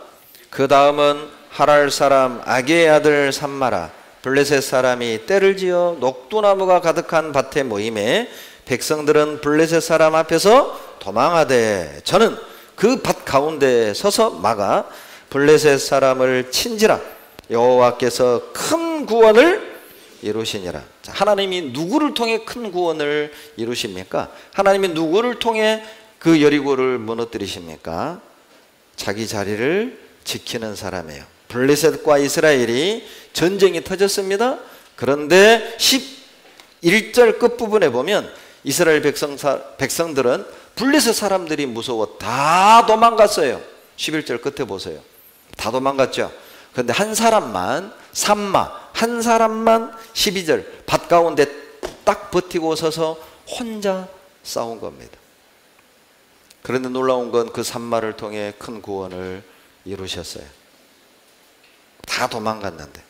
그 다음은 하랄 사람 아게의 아들 삼마라 블레셋 사람이 때를 지어 녹두나무가 가득한 밭에 모임에 백성들은 블레셋 사람 앞에서 도망하되 저는 그 밭 가운데 서서 막아 블레셋 사람을 친지라 여호와께서 큰 구원을 이루시니라. 자, 하나님이 누구를 통해 큰 구원을 이루십니까? 하나님이 누구를 통해 그 여리고를 무너뜨리십니까? 자기 자리를 지키는 사람이에요. 블레셋과 이스라엘이 전쟁이 터졌습니다. 그런데 11절 끝부분에 보면 이스라엘 백성들은 블레셋 사람들이 무서워 다 도망갔어요. 11절 끝에 보세요. 다 도망갔죠. 그런데 한 사람만, 한 사람만 12절 밭 가운데 딱 버티고 서서 혼자 싸운 겁니다. 그런데 놀라운 건 그 산마를 통해 큰 구원을 이루셨어요. 다 도망갔는데.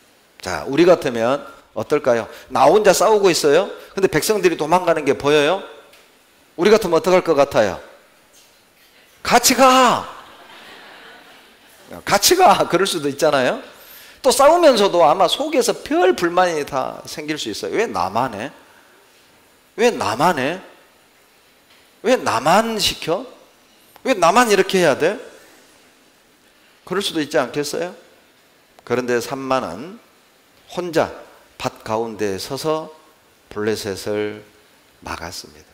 자, 우리 같으면 어떨까요? 나 혼자 싸우고 있어요. 근데 백성들이 도망가는 게 보여요? 우리 같으면 어떡할 것 같아요? 같이 가! 같이 가! 그럴 수도 있잖아요. 또 싸우면서도 아마 속에서 별 불만이 다 생길 수 있어요. 왜 나만 해? 왜 나만 해? 왜 나만 시켜? 왜 나만 이렇게 해야 돼? 그럴 수도 있지 않겠어요? 그런데 삼만은 혼자 밭 가운데 서서 블레셋을 막았습니다.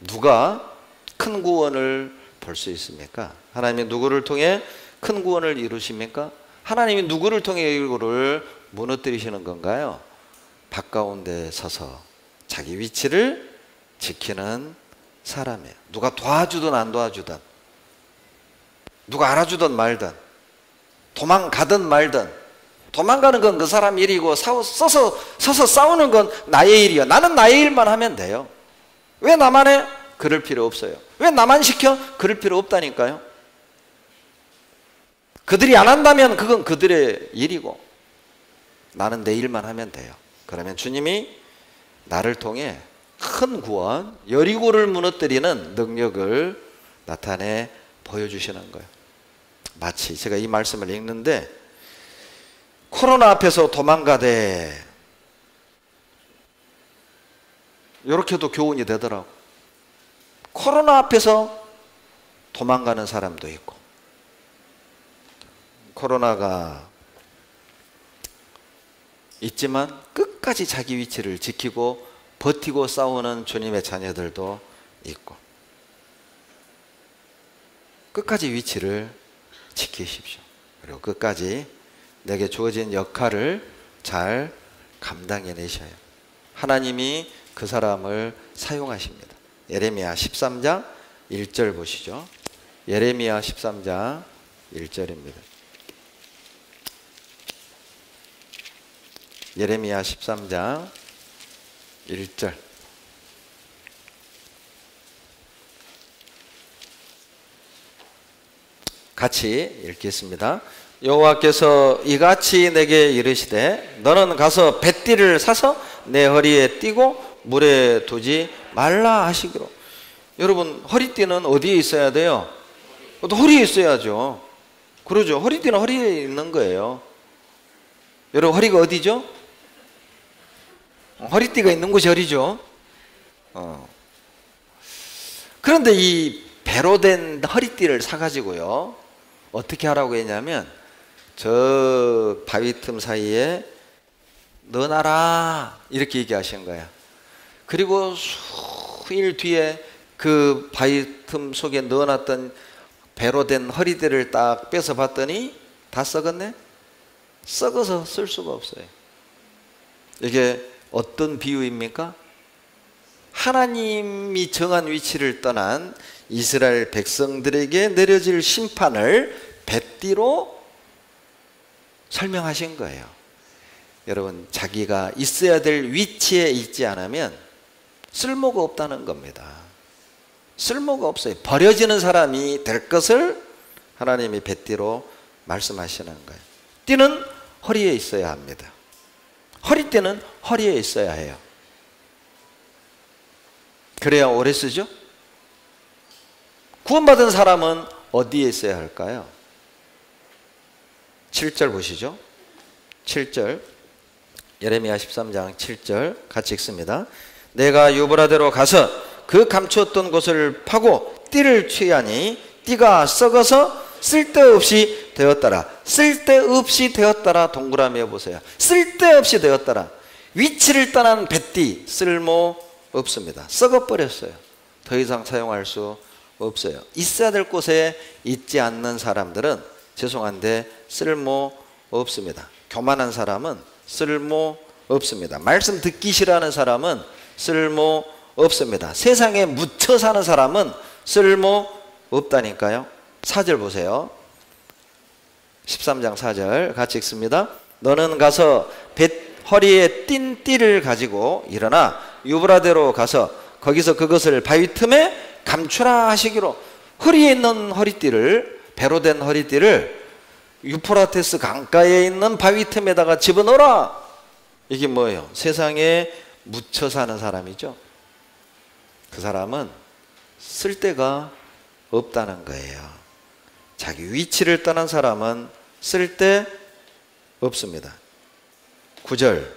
누가 큰 구원을 볼 수 있습니까? 하나님이 누구를 통해 큰 구원을 이루십니까? 하나님이 누구를 통해 이거를 무너뜨리시는 건가요? 밭 가운데 서서 자기 위치를 지키는 사람이에요. 누가 도와주든 안 도와주든, 누가 알아주든 말든, 도망가든 말든, 도망가는 건 그 사람 일이고 서서 싸우는 건 나의 일이야. 나는 나의 일만 하면 돼요. 왜 나만 해? 그럴 필요 없어요. 왜 나만 시켜? 그럴 필요 없다니까요. 그들이 안 한다면 그건 그들의 일이고 나는 내 일만 하면 돼요. 그러면 주님이 나를 통해 큰 구원, 여리고를 무너뜨리는 능력을 나타내 보여주시는 거예요. 마치 제가 이 말씀을 읽는데 코로나 앞에서 도망가되 이렇게도 교훈이 되더라고. 코로나 앞에서 도망가는 사람도 있고, 코로나가 있지만 끝까지 자기 위치를 지키고 버티고 싸우는 주님의 자녀들도 있고, 끝까지 위치를 지키십시오. 그리고 끝까지 내게 주어진 역할을 잘 감당해내셔요. 하나님이 그 사람을 사용하십니다. 예레미야 13장 1절 보시죠. 예레미야 13장 1절입니다. 예레미야 13장 1절. 같이 읽겠습니다. 여호와께서 이같이 내게 이르시되 너는 가서 뱃띠를 사서 내 허리에 띠고 물에 두지 말라 하시기로. 여러분, 허리띠는 어디에 있어야 돼요? 허리에 있어야죠. 그러죠. 허리띠는 허리에 있는 거예요. 여러분, 허리가 어디죠? 허리띠가 있는 곳이 허리죠. 그런데 이 배로 된 허리띠를 사가지고요, 어떻게 하라고 했냐면 저 바위 틈 사이에 넣어놔라 이렇게 얘기하신 거야. 그리고 수일 뒤에 그 바위 틈 속에 넣어놨던 배로 된 허리띠를 딱 빼서 봤더니 다 썩었네? 썩어서 쓸 수가 없어요. 이게 어떤 비유입니까? 하나님이 정한 위치를 떠난 이스라엘 백성들에게 내려질 심판을 뱃띠로 설명하신 거예요. 여러분, 자기가 있어야 될 위치에 있지 않으면 쓸모가 없다는 겁니다. 쓸모가 없어요. 버려지는 사람이 될 것을 하나님이 뱃띠로 말씀하시는 거예요. 띠는 허리에 있어야 합니다. 허리띠는 허리에 있어야 해요. 그래야 오래 쓰죠? 구원받은 사람은 어디에 있어야 할까요? 7절 보시죠. 7절. 예레미야 13장 7절 같이 읽습니다. 내가 유브라데로 가서 그 감추었던 곳을 파고 띠를 취하니 띠가 썩어서 쓸데없이 되었더라. 쓸데없이 되었더라. 동그라미 해보세요. 쓸데없이 되었더라. 위치를 떠난 뱃띠 쓸모 없습니다. 썩어버렸어요. 더 이상 사용할 수 없어요. 있어야 될 곳에 있지 않는 사람들은 죄송한데 쓸모 없습니다. 교만한 사람은 쓸모 없습니다. 말씀 듣기 싫어하는 사람은 쓸모 없습니다. 세상에 묻혀 사는 사람은 쓸모 없다니까요. 4절 보세요. 13장 4절 같이 읽습니다. 너는 가서 허리에 띈 띠를 가지고 일어나 유브라데로 가서 거기서 그것을 바위 틈에 감추라 하시기로. 허리에 있는 허리띠를, 배로 된 허리띠를 유프라테스 강가에 있는 바위 틈에다가 집어넣어라. 이게 뭐예요? 세상에 묻혀 사는 사람이죠. 그 사람은 쓸데가 없다는 거예요. 자기 위치를 떠난 사람은 쓸데 없습니다. 9절,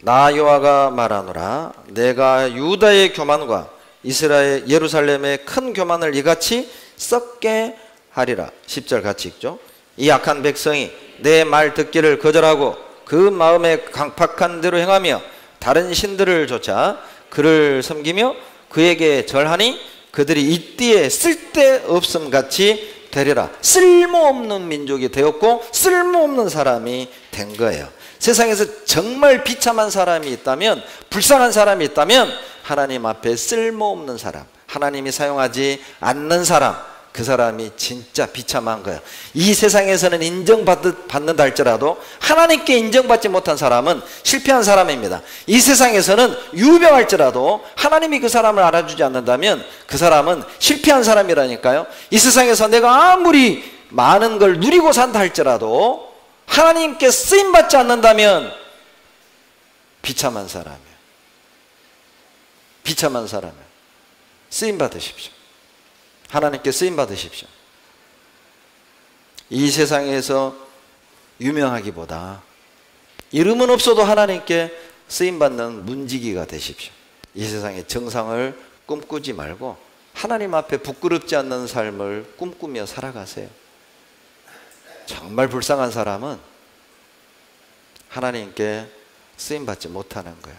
나 여호와가 말하노라. 내가 유다의 교만과 이스라엘 예루살렘의 큰 교만을 이같이 썩게 하리라. 10절 같이 읽죠. 이 악한 백성이 내 말 듣기를 거절하고 그 마음에 강팍한 대로 행하며 다른 신들을 좇아 그를 섬기며 그에게 절하니 그들이 이띠에 쓸데없음 같이 되리라. 쓸모없는 민족이 되었고 쓸모없는 사람이 된 거예요. 세상에서 정말 비참한 사람이 있다면, 불쌍한 사람이 있다면 하나님 앞에 쓸모없는 사람, 하나님이 사용하지 않는 사람, 그 사람이 진짜 비참한 거예요. 이 세상에서는 인정받는다 할지라도 하나님께 인정받지 못한 사람은 실패한 사람입니다. 이 세상에서는 유명할지라도 하나님이 그 사람을 알아주지 않는다면 그 사람은 실패한 사람이라니까요. 이 세상에서 내가 아무리 많은 걸 누리고 산다 할지라도 하나님께 쓰임받지 않는다면 비참한 사람이에요. 비참한 사람이에요. 쓰임받으십시오. 하나님께 쓰임받으십시오. 이 세상에서 유명하기보다 이름은 없어도 하나님께 쓰임받는 문지기가 되십시오. 이 세상의 정상을 꿈꾸지 말고 하나님 앞에 부끄럽지 않는 삶을 꿈꾸며 살아가세요. 정말 불쌍한 사람은 하나님께 쓰임받지 못하는 거예요.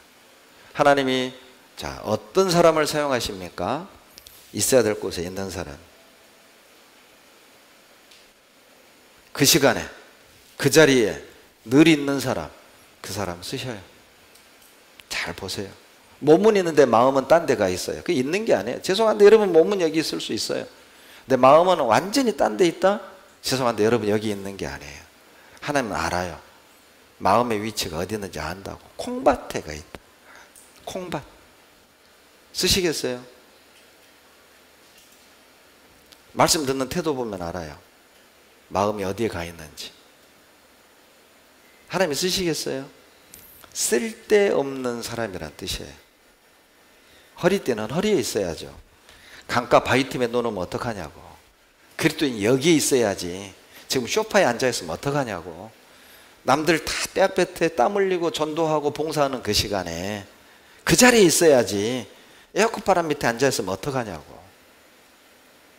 하나님이 자, 어떤 사람을 사용하십니까? 있어야 될 곳에 있는 사람, 그 시간에 그 자리에 늘 있는 사람, 그 사람 쓰셔요. 잘 보세요. 몸은 있는데 마음은 딴 데가 있어요. 그 있는 게 아니에요. 죄송한데 여러분 몸은 여기 있을 수 있어요. 근데 마음은 완전히 딴 데 있다? 죄송한데 여러분 여기 있는 게 아니에요. 하나님은 알아요. 마음의 위치가 어디 있는지 안다고. 콩밭에가 있다. 콩밭. 쓰시겠어요? 말씀 듣는 태도 보면 알아요. 마음이 어디에 가 있는지. 하나님이 쓰시겠어요? 쓸데없는 사람이란 뜻이에요. 허리띠는 허리에 있어야죠. 강가 바위틈에 놓으면 어떡하냐고. 그리스도인 여기에 있어야지. 지금 소파에 앉아있으면 어떡하냐고. 남들 다 뼈pet에 땀 흘리고 전도하고 봉사하는 그 시간에 그 자리에 있어야지. 에어컨 바람 밑에 앉아있으면 어떡하냐고.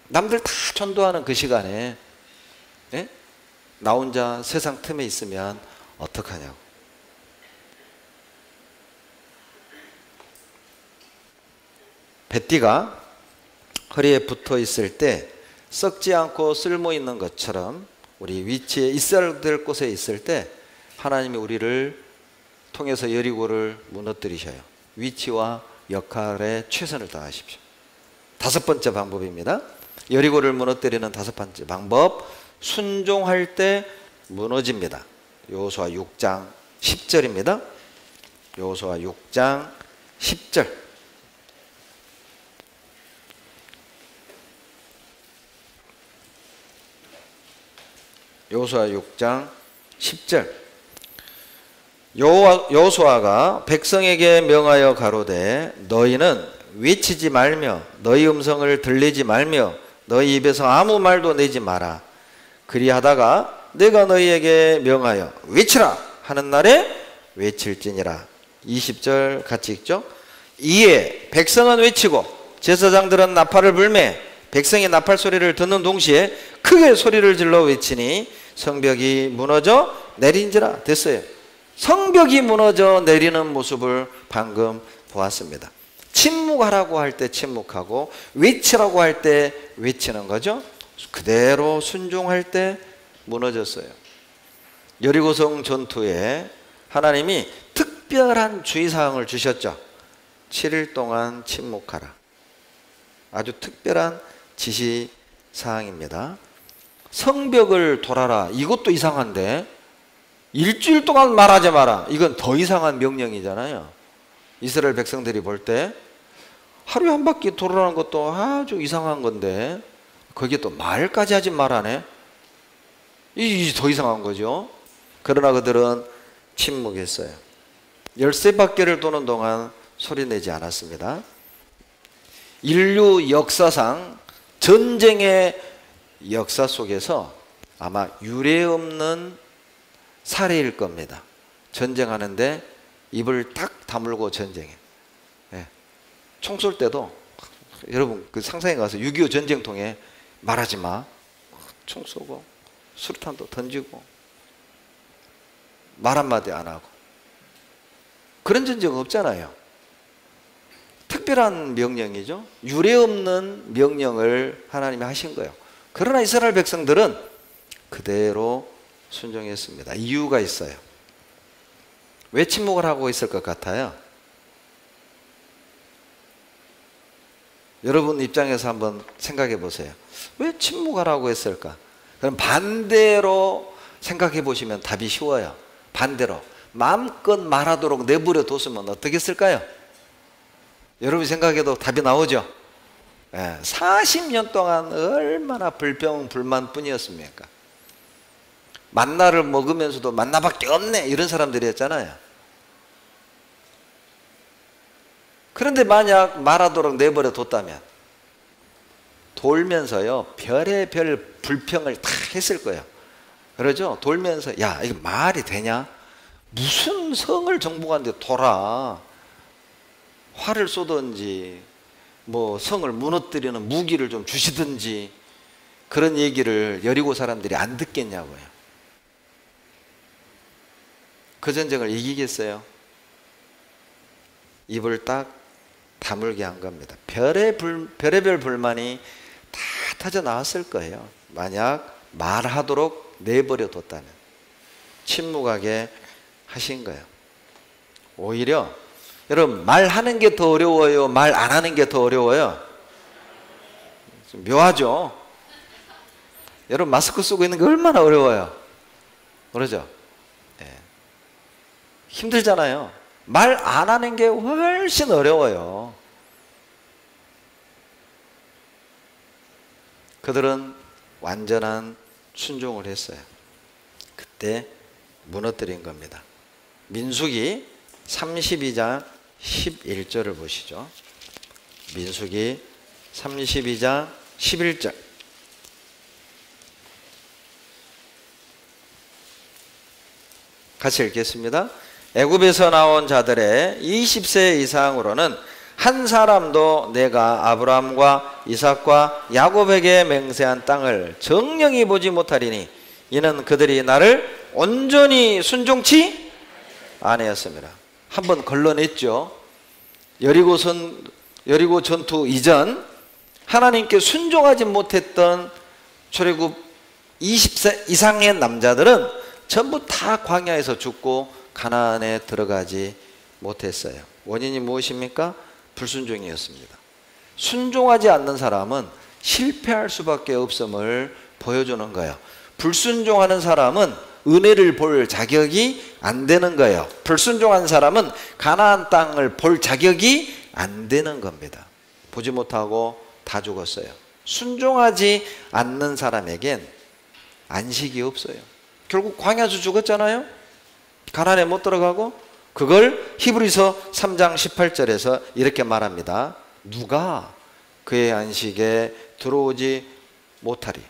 남들 다 전도하는 그 시간에 예? 나 혼자 세상 틈에 있으면 어떡하냐고. 배띠가 허리에 붙어 있을 때 썩지 않고 쓸모 있는 것처럼 우리 위치에 있어야 될 곳에 있을 때 하나님이 우리를 통해서 여리고를 무너뜨리셔요. 위치와 역할에 최선을 다하십시오. 5번째 방법입니다. 여리고를 무너뜨리는 5번째 방법, 순종할 때 무너집니다. 여호수아 6장 10절입니다. 여호수아 6장 10절. 여호수아 6장 10절. 여호수아가 백성에게 명하여 가로되 너희는 외치지 말며 너희 음성을 들리지 말며 너희 입에서 아무 말도 내지 마라. 그리하다가 내가 너희에게 명하여 외치라 하는 날에 외칠지니라. 20절 같이 읽죠. 이에 백성은 외치고 제사장들은 나팔을 불매 백성이 나팔 소리를 듣는 동시에 크게 소리를 질러 외치니 성벽이 무너져 내린지라. 됐어요. 성벽이 무너져 내리는 모습을 방금 보았습니다. 침묵하라고 할 때 침묵하고 외치라고 할 때 외치는 거죠. 그대로 순종할 때 무너졌어요. 여리고성 전투에 하나님이 특별한 주의사항을 주셨죠. 7일 동안 침묵하라. 아주 특별한 지시사항입니다. 성벽을 돌아라. 이것도 이상한데 일주일 동안 말하지 마라. 이건 더 이상한 명령이잖아요. 이스라엘 백성들이 볼 때 하루에 한 바퀴 돌아라는 것도 아주 이상한 건데 거기에 또 말까지 하지 말라네. 이 더 이상한 거죠. 그러나 그들은 침묵했어요. 13바퀴를 도는 동안 소리내지 않았습니다. 인류 역사상 전쟁의 역사 속에서 아마 유례없는 사례일 겁니다. 전쟁하는데 입을 딱 다물고 전쟁해. 예. 총 쏠 때도 여러분 그 상상해 가서 6.25 전쟁통에 말하지 마. 총 쏘고 수류탄도 던지고 말 한마디 안 하고. 그런 전쟁은 없잖아요. 특별한 명령이죠. 유례없는 명령을 하나님이 하신 거예요. 그러나 이스라엘 백성들은 그대로 순종했습니다. 이유가 있어요. 왜 침묵을 하고 있을 것 같아요? 여러분 입장에서 한번 생각해 보세요. 왜 침묵하라고 했을까? 그럼 반대로 생각해 보시면 답이 쉬워요. 반대로 마음껏 말하도록 내버려 뒀으면 어떻게 했을까요? 여러분이 생각해도 답이 나오죠. 40년 동안 얼마나 불평불만뿐이었습니까? 만나를 먹으면서도 만나밖에 없네 이런 사람들이었잖아요. 그런데 만약 말하도록 내버려 뒀다면 돌면서요 별의별 불평을 다 했을 거예요. 그러죠? 돌면서 야 이거 말이 되냐? 무슨 성을 정복하는데 돌아. 화를 쏘든지 뭐 성을 무너뜨리는 무기를 좀 주시든지 그런 얘기를 여리고 사람들이 안 듣겠냐고요. 그 전쟁을 이기겠어요? 입을 딱 다물게 한 겁니다. 별의별 불만이 다 터져 나왔을 거예요. 만약 말하도록 내버려 뒀다면 침묵하게 하신 거예요. 오히려 여러분 말하는 게 더 어려워요? 말 안 하는 게 더 어려워요? 좀 묘하죠? 여러분 마스크 쓰고 있는 게 얼마나 어려워요? 그러죠? 네. 힘들잖아요. 말 안 하는 게 훨씬 어려워요. 그들은 완전한 순종을 했어요. 그때 무너뜨린 겁니다. 민수기 32장 11절을 보시죠. 민수기 32장 11절. 같이 읽겠습니다. 애굽에서 나온 자들의 20세 이상으로는 한 사람도 내가 아브라함과 이삭과 야곱에게 맹세한 땅을 정령이 보지 못하리니 이는 그들이 나를 온전히 순종치 아니었습니다. 한번 걸러냈죠. 여리고 전투 이전 하나님께 순종하지 못했던 출애굽 20세 이상의 남자들은 전부 다 광야에서 죽고 가나안에 들어가지 못했어요. 원인이 무엇입니까? 불순종이었습니다. 순종하지 않는 사람은 실패할 수밖에 없음을 보여주는 거예요. 불순종하는 사람은 은혜를 볼 자격이 안 되는 거예요. 불순종한 사람은 가나안 땅을 볼 자격이 안 되는 겁니다. 보지 못하고 다 죽었어요. 순종하지 않는 사람에겐 안식이 없어요. 결국 광야에서 죽었잖아요. 가나안에 못 들어가고. 그걸 히브리서 3장 18절에서 이렇게 말합니다. 누가 그의 안식에 들어오지 못하리.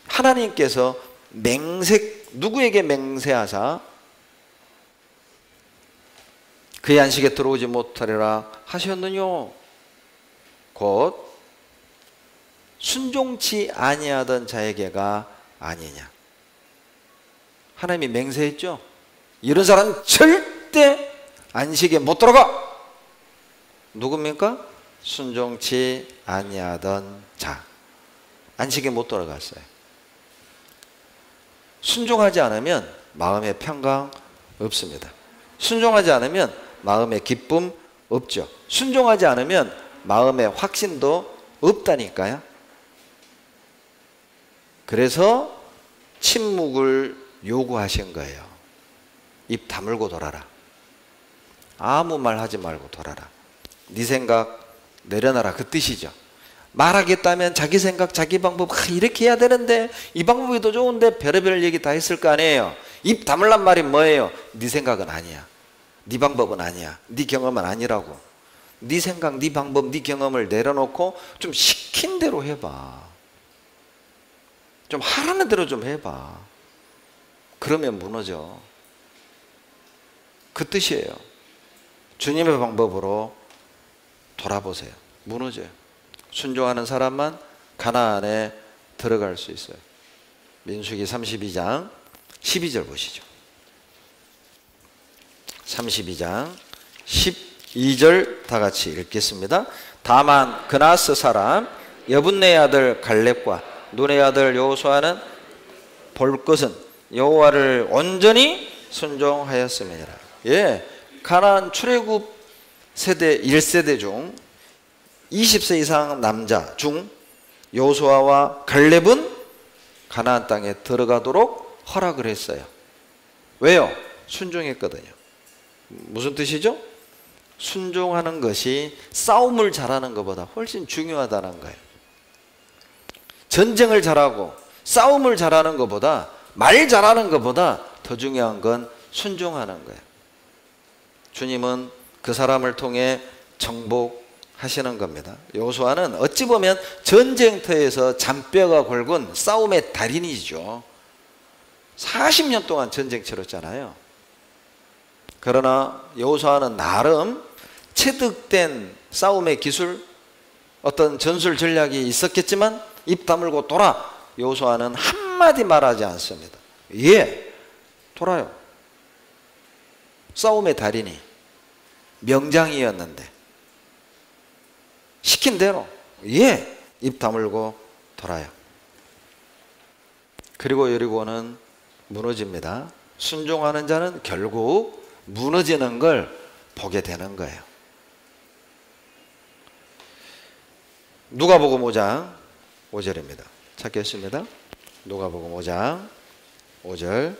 하나님께서 누구에게 맹세하사 그의 안식에 들어오지 못하리라 하셨느뇨? 곧 순종치 아니하던 자에게가 아니냐. 하나님이 맹세했죠. 이런 사람은 절대 안식에 못 들어가. 누굽니까? 순종치 아니하던 자. 안식에 못 들어갔어요. 순종하지 않으면 마음에 평강 없습니다. 순종하지 않으면 마음에 기쁨 없죠. 순종하지 않으면 마음에 확신도 없다니까요. 그래서 침묵을 요구하신 거예요. 입 다물고 돌아라. 아무 말 하지 말고 돌아라. 네 생각 내려놔라. 그 뜻이죠. 말하겠다면 자기 생각, 자기 방법, 이렇게 해야 되는데 이 방법이 더 좋은데 별의별 얘기 다 했을 거 아니에요. 입 다물란 말이 뭐예요? 네 생각은 아니야. 네 방법은 아니야. 네 경험은 아니라고. 네 생각, 네 방법, 네 경험을 내려놓고 좀 시킨 대로 해봐. 좀 하라는 대로 좀 해봐. 그러면 무너져. 그 뜻이에요. 주님의 방법으로 돌아보세요. 무너져요. 순종하는 사람만 가나안에 들어갈 수 있어요. 민수기 32장 12절 보시죠. 32장 12절 다 같이 읽겠습니다. 다만 그나스 사람 여분네 아들 갈렙과 눈의 아들 여호수아는 볼 것은 여호와를 온전히 순종하였음이니라. 예, 가나안 출애굽 세대 1세대 중 20세 이상 남자 중 여호수아와 갈렙은 가나안 땅에 들어가도록 허락을 했어요. 왜요? 순종했거든요. 무슨 뜻이죠? 순종하는 것이 싸움을 잘하는 것보다 훨씬 중요하다는 거예요. 전쟁을 잘하고 싸움을 잘하는 것보다, 말 잘하는 것보다 더 중요한 건 순종하는 거예요. 주님은 그 사람을 통해 정복하시는 겁니다. 여호수아는 어찌 보면 전쟁터에서 잔뼈가 굵은 싸움의 달인이죠. 40년 동안 전쟁 치렀잖아요. 그러나 여호수아는 나름 체득된 싸움의 기술, 어떤 전술 전략이 있었겠지만 입 다물고 돌아. 여호수아는 한마디 말하지 않습니다. 예, 돌아요. 싸움의 달인이 명장이었는데 시킨 대로 예, 입 다물고 돌아요. 그리고 여리고는 무너집니다. 순종하는 자는 결국 무너지는 걸 보게 되는 거예요. 누가복음 5장 5절입니다. 찾겠습니다. 누가복음 5장 5절.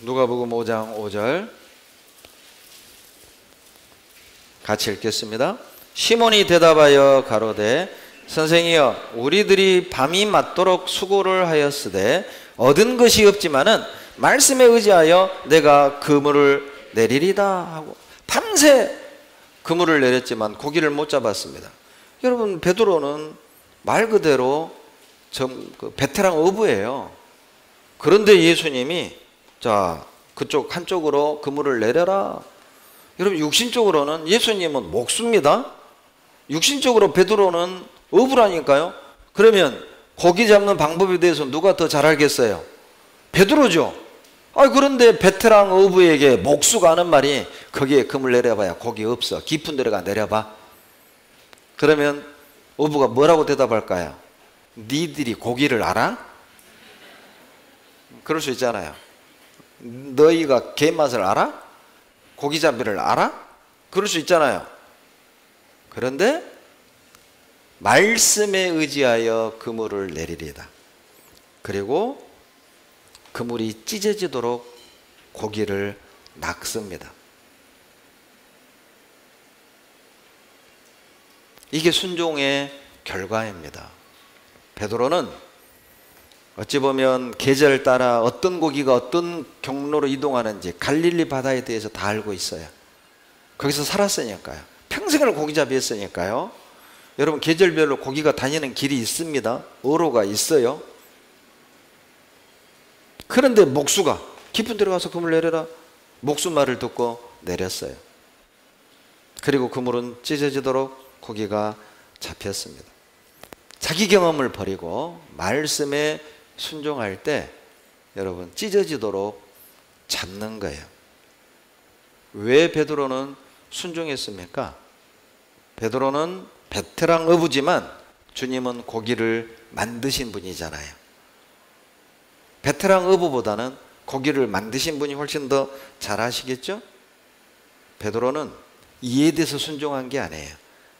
누가복음 5장 5절 같이 읽겠습니다. 시몬이 대답하여 가로되 선생이여 우리들이 밤이 맞도록 수고를 하였으되 얻은 것이 없지만은 말씀에 의지하여 내가 그물을 내리리다 하고 밤새 그물을 내렸지만 고기를 못 잡았습니다. 여러분, 베드로는 말 그대로 베테랑 어부예요. 그런데 예수님이 자, 그쪽 한쪽으로 그물을 내려라. 여러분, 육신적으로는 예수님은 목수입니다. 육신적으로 베드로는 어부라니까요. 그러면 고기 잡는 방법에 대해서 누가 더 잘 알겠어요? 베드로죠. 그런데 베테랑 어부에게 목수가 하는 말이 거기에 그물 내려봐야 고기 없어. 깊은 데가 내려봐. 그러면 어부가 뭐라고 대답할까요? 니들이 고기를 알아? 그럴 수 있잖아요. 너희가 게 맛을 알아? 고기잡이를 알아? 그럴 수 있잖아요. 그런데 말씀에 의지하여 그물을 내리리다. 그리고 그물이 찢어지도록 고기를 낚습니다. 이게 순종의 결과입니다. 베드로는 어찌 보면 계절 따라 어떤 고기가 어떤 경로로 이동하는지 갈릴리 바다에 대해서 다 알고 있어요. 거기서 살았으니까요. 평생을 고기잡이 했으니까요. 여러분, 계절별로 고기가 다니는 길이 있습니다. 어로가 있어요. 그런데 목수가 깊은 데로 가서 그물 내려라. 목수 말을 듣고 내렸어요. 그리고 그물은 찢어지도록 고기가 잡혔습니다. 자기 경험을 버리고 말씀에 순종할 때 여러분 찢어지도록 잡는 거예요. 왜 베드로는 순종했습니까? 베드로는 베테랑 어부지만 주님은 고기를 만드신 분이잖아요. 베테랑 어부보다는 고기를 만드신 분이 훨씬 더 잘 아시겠죠? 베드로는 이해에 대해서 순종한 게 아니에요.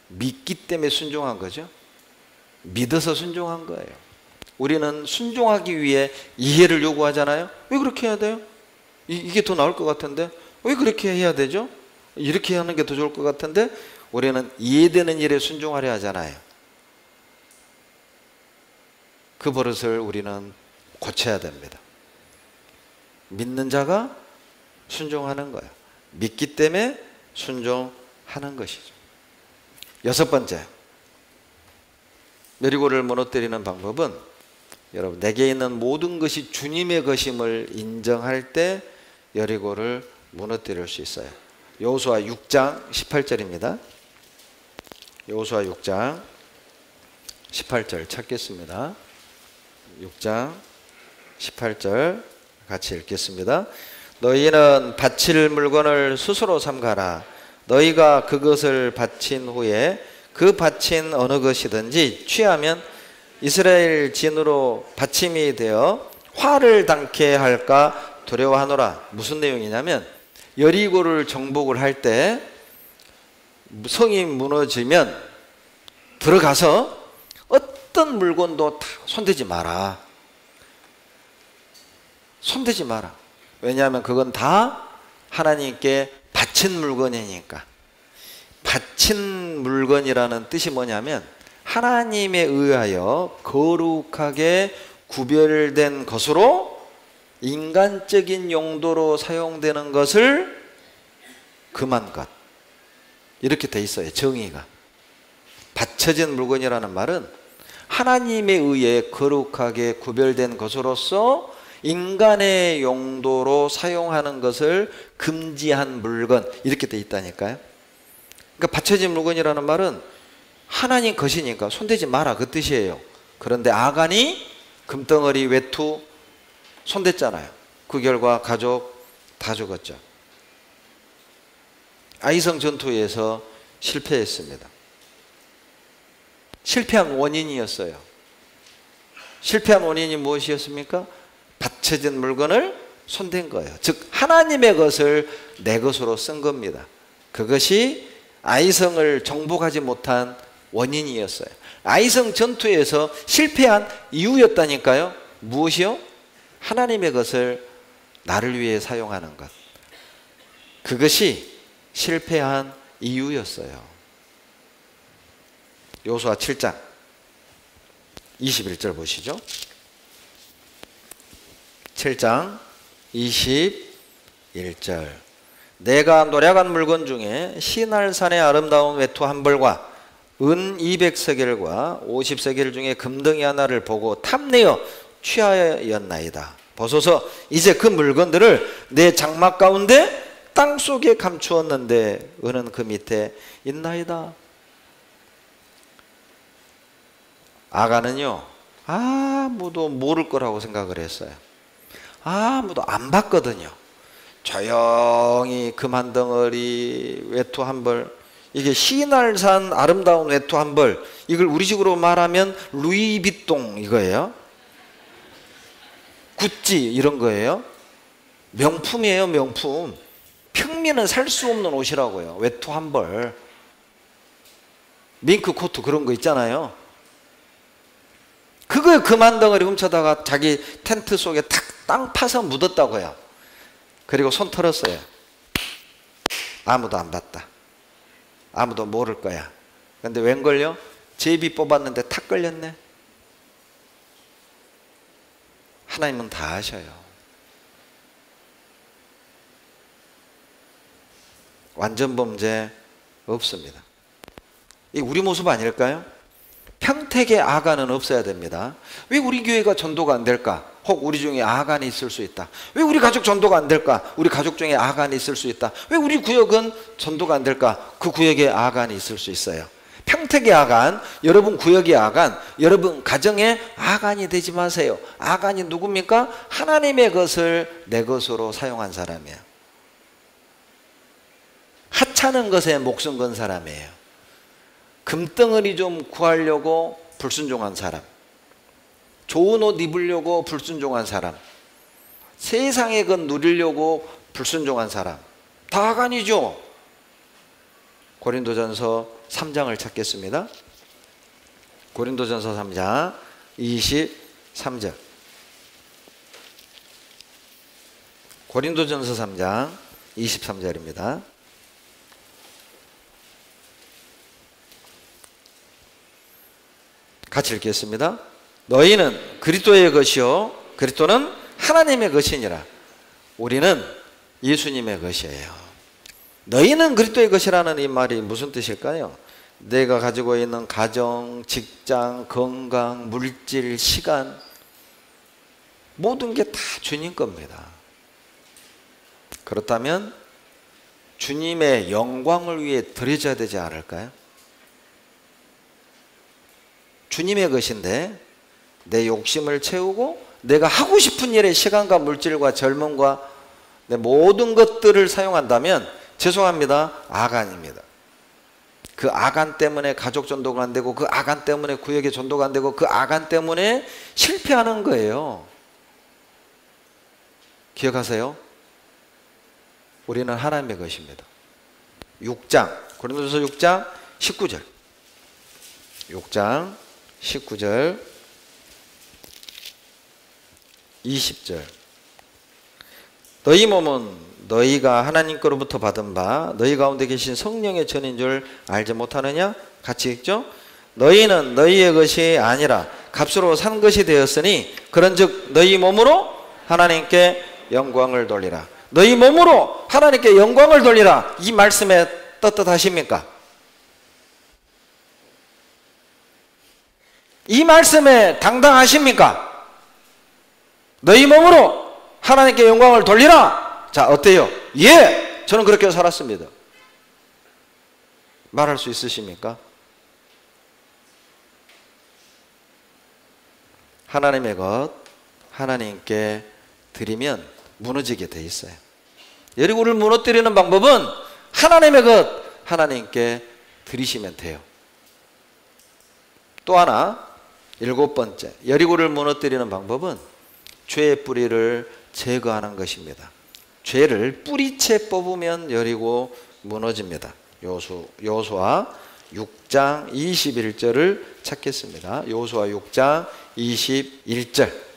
믿기 때문에 순종한 거죠. 믿어서 순종한 거예요. 우리는 순종하기 위해 이해를 요구하잖아요. 왜 그렇게 해야 돼요? 이게 더 나을 것 같은데 왜 그렇게 해야 되죠? 이렇게 하는 게 더 좋을 것 같은데 우리는 이해되는 일에 순종하려 하잖아요. 그 버릇을 우리는 고쳐야 됩니다. 믿는 자가 순종하는 거예요. 믿기 때문에 순종하는 것이죠. 여섯 번째, 여리고를 무너뜨리는 방법은 여러분 내게 있는 모든 것이 주님의 것임을 인정할 때 여리고를 무너뜨릴 수 있어요. 여호수아 6장 18절입니다. 여호수아 6장 18절 찾겠습니다. 6장 18절 같이 읽겠습니다. 너희는 바칠 물건을 스스로 삼가라. 너희가 그것을 바친 후에 그 바친 어느 것이든지 취하면 이스라엘 진으로 받침이 되어 화를 당케 할까 두려워하노라. 무슨 내용이냐면 여리고를 정복을 할 때 성이 무너지면 들어가서 어떤 물건도 다 손대지 마라. 손대지 마라. 왜냐하면 그건 다 하나님께 바친 물건이니까. 바친 물건이라는 뜻이 뭐냐면 하나님에 의하여 거룩하게 구별된 것으로 인간적인 용도로 사용되는 것을 금한 것. 이렇게 돼 있어요. 정의가. 바쳐진 물건이라는 말은 하나님에 의해 거룩하게 구별된 것으로서 인간의 용도로 사용하는 것을 금지한 물건, 이렇게 돼 있다니까요. 그러니까 바쳐진 물건이라는 말은 하나님 것이니까 손대지 마라, 그 뜻이에요. 그런데 아간이 금덩어리 외투 손댔잖아요. 그 결과 가족 다 죽었죠. 아이성 전투에서 실패했습니다. 실패한 원인이었어요. 실패한 원인이 무엇이었습니까? 바쳐진 물건을 손댄 거예요. 즉 하나님의 것을 내 것으로 쓴 겁니다. 그것이 아이성을 정복하지 못한 원인이었어요. 아이성 전투에서 실패한 이유였다니까요. 무엇이요? 하나님의 것을 나를 위해 사용하는 것. 그것이 실패한 이유였어요. 여호수아 7장 21절 보시죠. 7장 21절. 내가 노략한 물건 중에 시날산의 아름다운 외투 한 벌과 은 200세겔과 50세겔 중에 금덩이 하나를 보고 탐내어 취하였나이다. 보소서 이제 그 물건들을 내 장막 가운데 땅 속에 감추었는데 은은 그 밑에 있나이다. 아간은요 아무도 모를 거라고 생각을 했어요. 아무도 안 봤거든요. 조용히 금 한 덩어리 외투 한 벌, 이게 시날산 아름다운 외투 한 벌, 이걸 우리식으로 말하면 루이비통 이거예요. 구찌 이런 거예요. 명품이에요. 명품. 평민은 살 수 없는 옷이라고요. 외투 한 벌, 밍크 코트 그런 거 있잖아요. 그걸 금 한 덩어리 훔쳐다가 자기 텐트 속에 탁 땅 파서 묻었다고요. 그리고 손 털었어요. 아무도 안 봤다. 아무도 모를 거야. 근데 웬걸요? 제비 뽑았는데 탁 걸렸네. 하나님은 다 아셔요. 완전 범죄 없습니다. 이 우리 모습 아닐까요? 평택의 아간은 없어야 됩니다. 왜 우리 교회가 전도가 안 될까? 혹 우리 중에 아간이 있을 수 있다. 왜 우리 가족 전도가 안 될까? 우리 가족 중에 아간이 있을 수 있다. 왜 우리 구역은 전도가 안 될까? 그 구역에 아간이 있을 수 있어요. 평택의 아간, 여러분 구역의 아간, 여러분 가정의 아간이 되지 마세요. 아간이 누굽니까? 하나님의 것을 내 것으로 사용한 사람이에요. 하찮은 것에 목숨 건 사람이에요. 금덩어리 좀 구하려고 불순종한 사람, 좋은 옷 입으려고 불순종한 사람, 세상의 것 누리려고 불순종한 사람, 다 아간이죠. 고린도전서 3장을 찾겠습니다. 고린도전서 3장 23절. 고린도전서 3장 23절입니다. 같이 읽겠습니다. 너희는 그리스도의 것이요 그리스도는 하나님의 것이니라. 우리는 예수님의 것이에요. 너희는 그리스도의 것이라는 이 말이 무슨 뜻일까요? 내가 가지고 있는 가정, 직장, 건강, 물질, 시간 모든 게 다 주님 겁니다. 그렇다면 주님의 영광을 위해 드려져야 되지 않을까요? 주님의 것인데 내 욕심을 채우고 내가 하고 싶은 일에 시간과 물질과 젊음과 내 모든 것들을 사용한다면 죄송합니다. 아간입니다. 그 아간 때문에 가족 전도가 안 되고 그 아간 때문에 구역의 전도가 안 되고 그 아간 때문에 실패하는 거예요. 기억하세요? 우리는 하나님의 것입니다. 6장 고린도전서 6장 19절 6장 19절 20절 너희 몸은 너희가 하나님께로부터 받은 바 너희 가운데 계신 성령의 전인 줄 알지 못하느냐? 같이 읽죠? 너희는 너희의 것이 아니라 값으로 산 것이 되었으니 그런즉 너희 몸으로 하나님께 영광을 돌리라. 너희 몸으로 하나님께 영광을 돌리라. 이 말씀에 떳떳하십니까? 이 말씀에 당당하십니까? 너희 몸으로 하나님께 영광을 돌리라. 자, 어때요? 예! 저는 그렇게 살았습니다. 말할 수 있으십니까? 하나님의 것 하나님께 드리면 무너지게 돼 있어요. 여리고를 무너뜨리는 방법은 하나님의 것 하나님께 드리시면 돼요. 또 하나 7번째 여리고를 무너뜨리는 방법은 죄의 뿌리를 제거하는 것입니다. 죄를 뿌리채 뽑으면 여리고 무너집니다. 여호수아 6장 21절을 찾겠습니다. 여호수아 6장 21절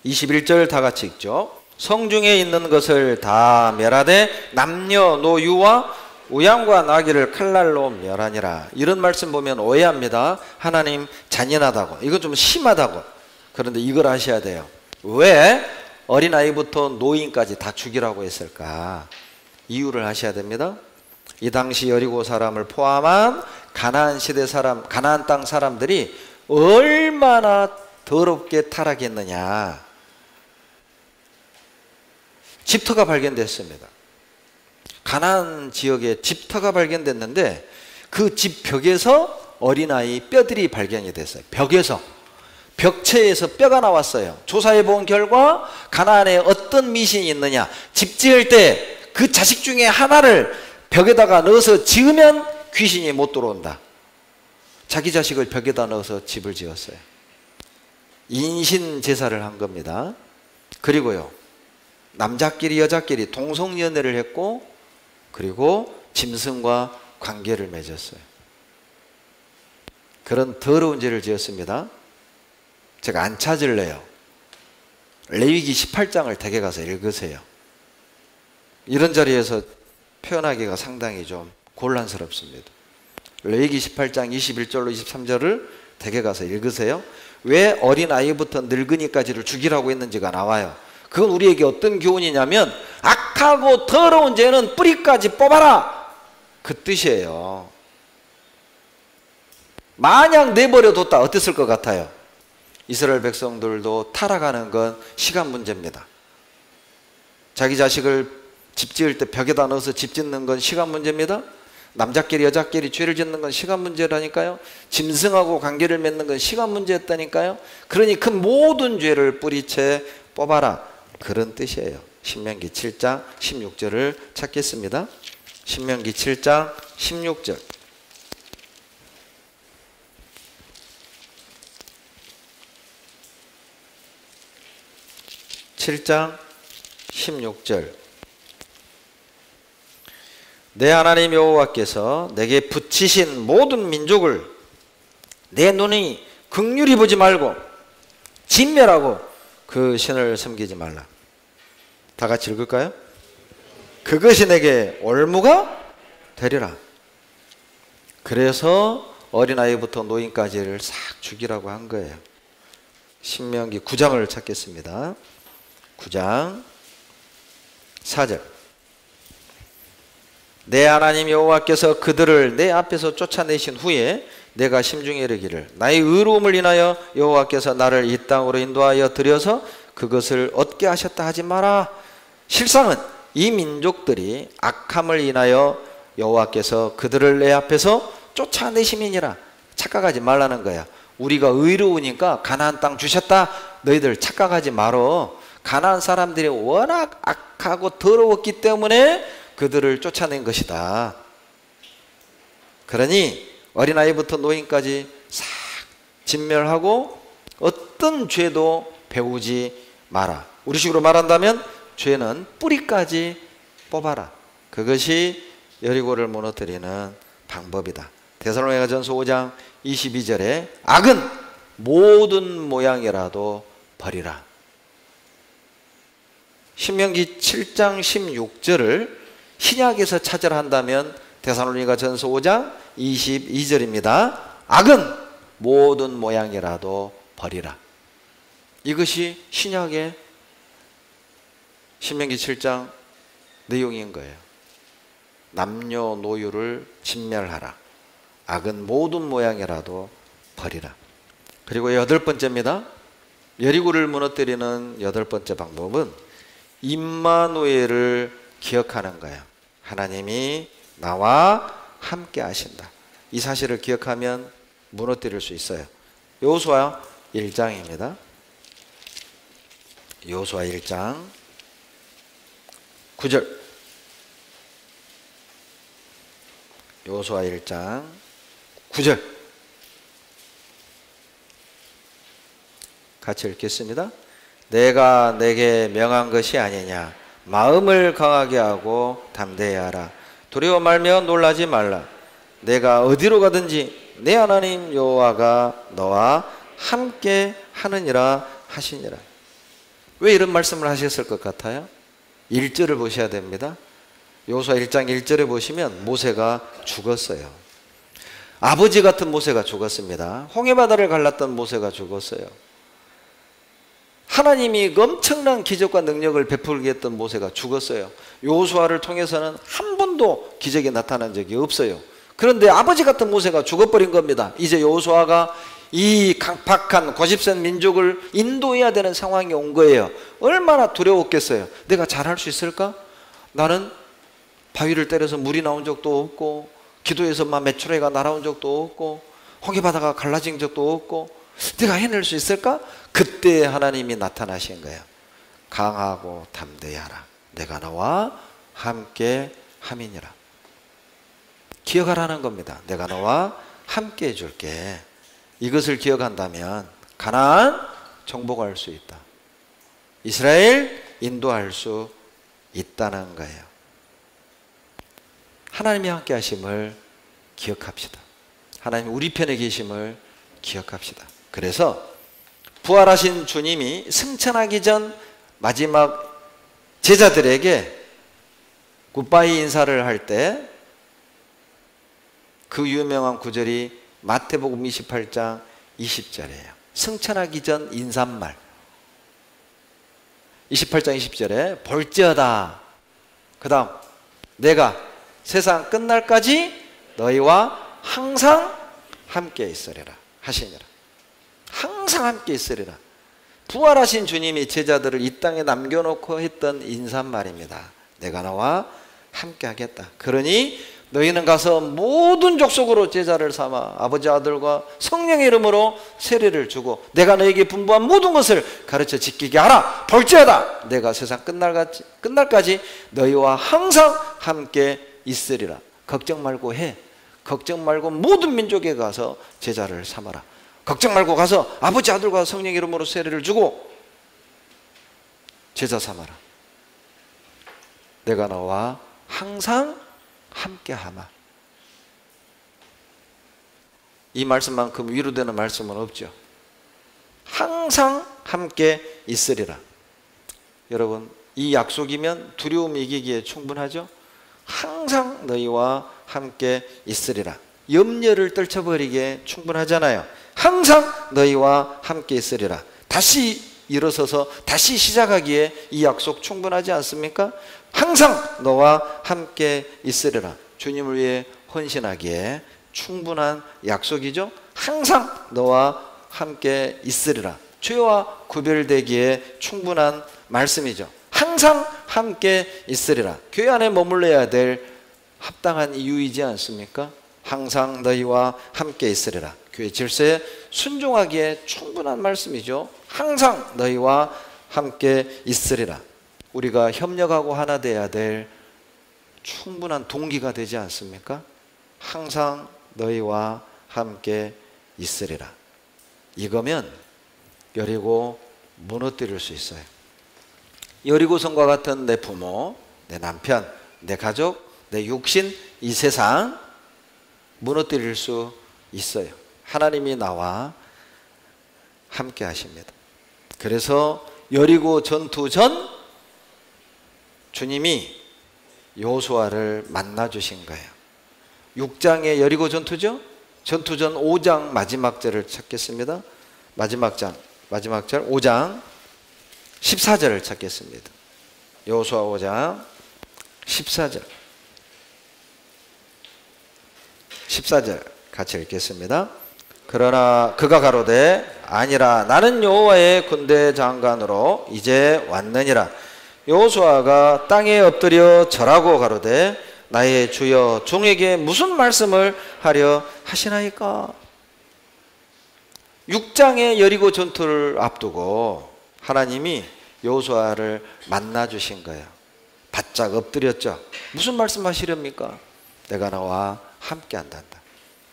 21절 다 같이 읽죠. 성중에 있는 것을 다 멸하되 남녀노유와 우양과 나귀를 칼날로 멸하니라. 이런 말씀 보면 오해합니다. 하나님 잔인하다고, 이건 좀 심하다고. 그런데 이걸 아셔야 돼요. 왜 어린아이부터 노인까지 다 죽이라고 했을까? 이유를 아셔야 됩니다. 이 당시 여리고 사람을 포함한 가나안 시대 사람, 가나안 땅 사람들이 얼마나 더럽게 타락했느냐. 집터가 발견됐습니다. 가나안 지역에 집터가 발견됐는데 그 집 벽에서 어린아이 뼈들이 발견이 됐어요. 벽에서, 벽체에서 뼈가 나왔어요. 조사해 본 결과 가나안에 어떤 미신이 있느냐, 집 지을 때 그 자식 중에 하나를 벽에다가 넣어서 지으면 귀신이 못 들어온다. 자기 자식을 벽에다 넣어서 집을 지었어요. 인신 제사를 한 겁니다. 그리고요, 남자끼리 여자끼리 동성연애를 했고, 그리고 짐승과 관계를 맺었어요. 그런 더러운 죄를 지었습니다. 제가 안 찾을래요. 레위기 18장을 댁에 가서 읽으세요. 이런 자리에서 표현하기가 상당히 좀 곤란스럽습니다. 레위기 18장 21절로 23절을 댁에 가서 읽으세요. 왜 어린아이부터 늙은이까지를 죽이라고 했는지가 나와요. 그건 우리에게 어떤 교훈이냐면 악하고 더러운 죄는 뿌리까지 뽑아라, 그 뜻이에요. 만약 내버려뒀다 어땠을 것 같아요? 이스라엘 백성들도 타락하는 건 시간 문제입니다. 자기 자식을 집 지을 때 벽에다 넣어서 집 짓는 건 시간 문제입니다. 남자끼리 여자끼리 죄를 짓는 건 시간 문제라니까요. 짐승하고 관계를 맺는 건 시간 문제였다니까요. 그러니 그 모든 죄를 뿌리채 뽑아라, 그런 뜻이에요. 신명기 7장 16절을 찾겠습니다. 신명기 7장 16절. (7장 16절) 내 하나님 여호와께서 내게 붙이신 모든 민족을 내 눈이 긍휼히 보지 말고 진멸하고 그 신을 섬기지 말라. 다 같이 읽을까요? 그것이 내게 올무가 되리라. 그래서 어린아이부터 노인까지를 싹 죽이라고 한 거예요. 신명기 9장을 찾겠습니다. 9장 4절. 내 하나님 여호와께서 그들을 내 앞에서 쫓아내신 후에 내가 심중에 이르기를 나의 의로움을 인하여 여호와께서 나를 이 땅으로 인도하여 들여서 그것을 얻게 하셨다 하지 마라. 실상은 이 민족들이 악함을 인하여 여호와께서 그들을 내 앞에서 쫓아내심이니라. 착각하지 말라는 거야. 우리가 의로우니까 가나안 땅 주셨다. 너희들 착각하지 말어. 가나안 사람들이 워낙 악하고 더러웠기 때문에 그들을 쫓아낸 것이다. 그러니 어린아이부터 노인까지 싹 진멸하고 어떤 죄도 배우지 마라. 우리식으로 말한다면 죄는 뿌리까지 뽑아라. 그것이 여리고를 무너뜨리는 방법이다. 데살로니가전서 5장 22절에 악은 모든 모양이라도 버리라. 신명기 7장 16절을 신약에서 찾으라 한다면 데살로니가전서 5장 22절입니다. 악은 모든 모양이라도 버리라. 이것이 신약의 신명기 7장 내용인 거예요. 남녀노유를 진멸하라. 악은 모든 모양이라도 버리라. 그리고 8번째입니다. 여리고를 무너뜨리는 8번째 방법은 임마누엘을 기억하는 거예요. 하나님이 나와 함께 하신다. 이 사실을 기억하면 무너뜨릴 수 있어요. 여호수아 1장입니다. 여호수아 1장 9절. 여호수아 1장 9절. 같이 읽겠습니다. 내가 내게 명한 것이 아니냐. 마음을 강하게 하고 담대히 하라. 두려워 말며 놀라지 말라. 내가 어디로 가든지 내 하나님 여호와가 너와 함께 하느니라 하시니라. 왜 이런 말씀을 하셨을 것 같아요? 1절을 보셔야 됩니다. 여호수아 1장 1절에 보시면 모세가 죽었어요. 아버지 같은 모세가 죽었습니다. 홍해바다를 갈랐던 모세가 죽었어요. 하나님이 엄청난 기적과 능력을 베풀게 했던 모세가 죽었어요. 여호수아를 통해서는 한 번도 기적이 나타난 적이 없어요. 그런데 아버지 같은 모세가 죽어버린 겁니다. 이제 여호수아가 이 강팍한 고집센 민족을 인도해야 되는 상황이 온 거예요. 얼마나 두려웠겠어요. 내가 잘할 수 있을까? 나는 바위를 때려서 물이 나온 적도 없고 기도에서 막 메추라기가 날아온 적도 없고 홍해바다가 갈라진 적도 없고 내가 해낼 수 있을까? 그때 하나님이 나타나신 거예요. 강하고 담대히 하라. 내가 너와 함께 함이니라. 기억하라는 겁니다. 내가 너와 함께 해줄게. 이것을 기억한다면 가나안 정복할 수 있다. 이스라엘 인도할 수 있다는 거예요. 하나님이 함께 하심을 기억합시다. 하나님 우리 편에 계심을 기억합시다. 그래서 부활하신 주님이 승천하기 전 마지막 제자들에게 굿바이 인사를 할 때 그 유명한 구절이 마태복음 28장 20절이에요. 승천하기 전 인사말. 28장 20절에 볼지어다. 그 다음 내가 세상 끝날까지 너희와 항상 함께 있으리라 하시니라. 항상 함께 있으리라. 부활하신 주님이 제자들을 이 땅에 남겨놓고 했던 인사말입니다. 내가 너와 함께 하겠다. 그러니 너희는 가서 모든 족속으로 제자를 삼아 아버지 아들과 성령의 이름으로 세례를 주고 내가 너에게 분부한 모든 것을 가르쳐 지키게 하라. 볼지어다 내가 세상 끝날까지 너희와 항상 함께 있으리라. 걱정 말고 해. 걱정 말고 모든 민족에 가서 제자를 삼아라. 걱정 말고 가서 아버지 아들과 성령의 이름으로 세례를 주고 제자 삼아라. 내가 너와 항상 함께 하마. 이 말씀만큼 위로되는 말씀은 없죠. 항상 함께 있으리라. 여러분, 이 약속이면 두려움 이기기에 충분하죠. 항상 너희와 함께 있으리라. 염려를 떨쳐버리기에 충분하잖아요. 항상 너희와 함께 있으리라. 다시 일어서서 다시 시작하기에 이 약속 충분하지 않습니까? 항상 너와 함께 있으리라. 주님을 위해 헌신하기에 충분한 약속이죠. 항상 너와 함께 있으리라. 죄와 구별되기에 충분한 말씀이죠. 항상 함께 있으리라. 교회 안에 머물러야 될 합당한 이유이지 않습니까? 항상 너희와 함께 있으리라. 교회 질서에 순종하기에 충분한 말씀이죠. 항상 너희와 함께 있으리라. 우리가 협력하고 하나 돼야 될 충분한 동기가 되지 않습니까? 항상 너희와 함께 있으리라. 이거면 여리고 무너뜨릴 수 있어요. 여리고성과 같은 내 부모, 내 남편, 내 가족, 내 육신, 이 세상 무너뜨릴 수 있어요. 하나님이 나와 함께 하십니다. 그래서 여리고 전투 전 주님이 여호수아를 만나 주신 거예요. 6장의 여리고 전투죠. 전투전 5장 마지막 절을 찾겠습니다. 마지막 절 5장 14절을 찾겠습니다. 여호수아 5장 14절 같이 읽겠습니다. 그러나 그가 가로되 아니라 나는 여호와의 군대 장관으로 이제 왔느니라. 여호수아가 땅에 엎드려 절하고 가로되 나의 주여 종에게 무슨 말씀을 하려 하시나이까. 6장의 여리고 전투를 앞두고 하나님이 여호수아를 만나 주신 거예요. 바짝 엎드렸죠. 무슨 말씀 하시렵니까? 내가 너와 함께 한단다.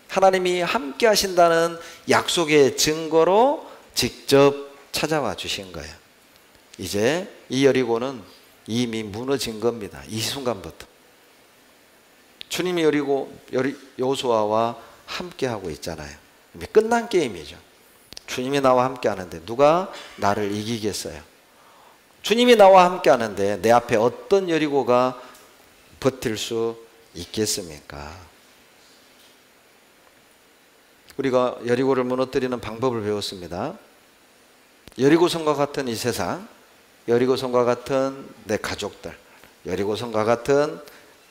하나님이 함께 하신다는 약속의 증거로 직접 찾아와 주신 거예요. 이제 이 여리고는 이미 무너진 겁니다. 이 순간부터 주님이 여호수아와 함께 하고 있잖아요. 이미 끝난 게임이죠. 주님이 나와 함께 하는데 누가 나를 이기겠어요? 주님이 나와 함께 하는데 내 앞에 어떤 여리고가 버틸 수 있겠습니까? 우리가 여리고를 무너뜨리는 방법을 배웠습니다. 여리고성과 같은 이 세상, 여리고성과 같은 내 가족들, 여리고성과 같은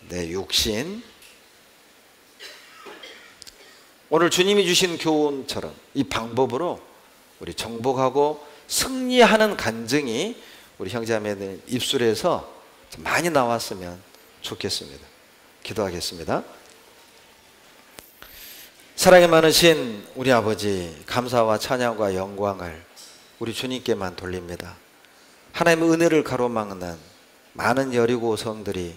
내 육신, 오늘 주님이 주신 교훈처럼 이 방법으로 우리 정복하고 승리하는 간증이 우리 형제자매들 입술에서 많이 나왔으면 좋겠습니다. 기도하겠습니다. 사랑이 많으신 우리 아버지, 감사와 찬양과 영광을 우리 주님께만 돌립니다. 하나님의 은혜를 가로막는 많은 여리고 성들이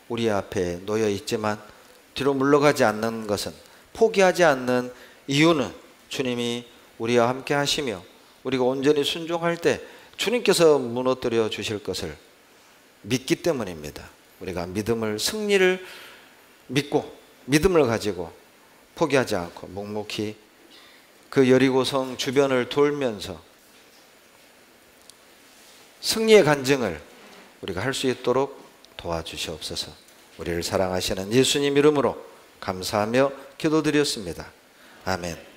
우리 앞에 놓여 있지만 뒤로 물러가지 않는 것은, 포기하지 않는 이유는 주님이 우리와 함께 하시며 우리가 온전히 순종할 때 주님께서 무너뜨려 주실 것을 믿기 때문입니다. 우리가 믿음을, 승리를 믿고 믿음을 가지고 포기하지 않고 묵묵히 그 여리고성 주변을 돌면서 승리의 간증을 우리가 할 수 있도록 도와주시옵소서. 우리를 사랑하시는 예수님 이름으로 감사하며 기도드렸습니다. 아멘.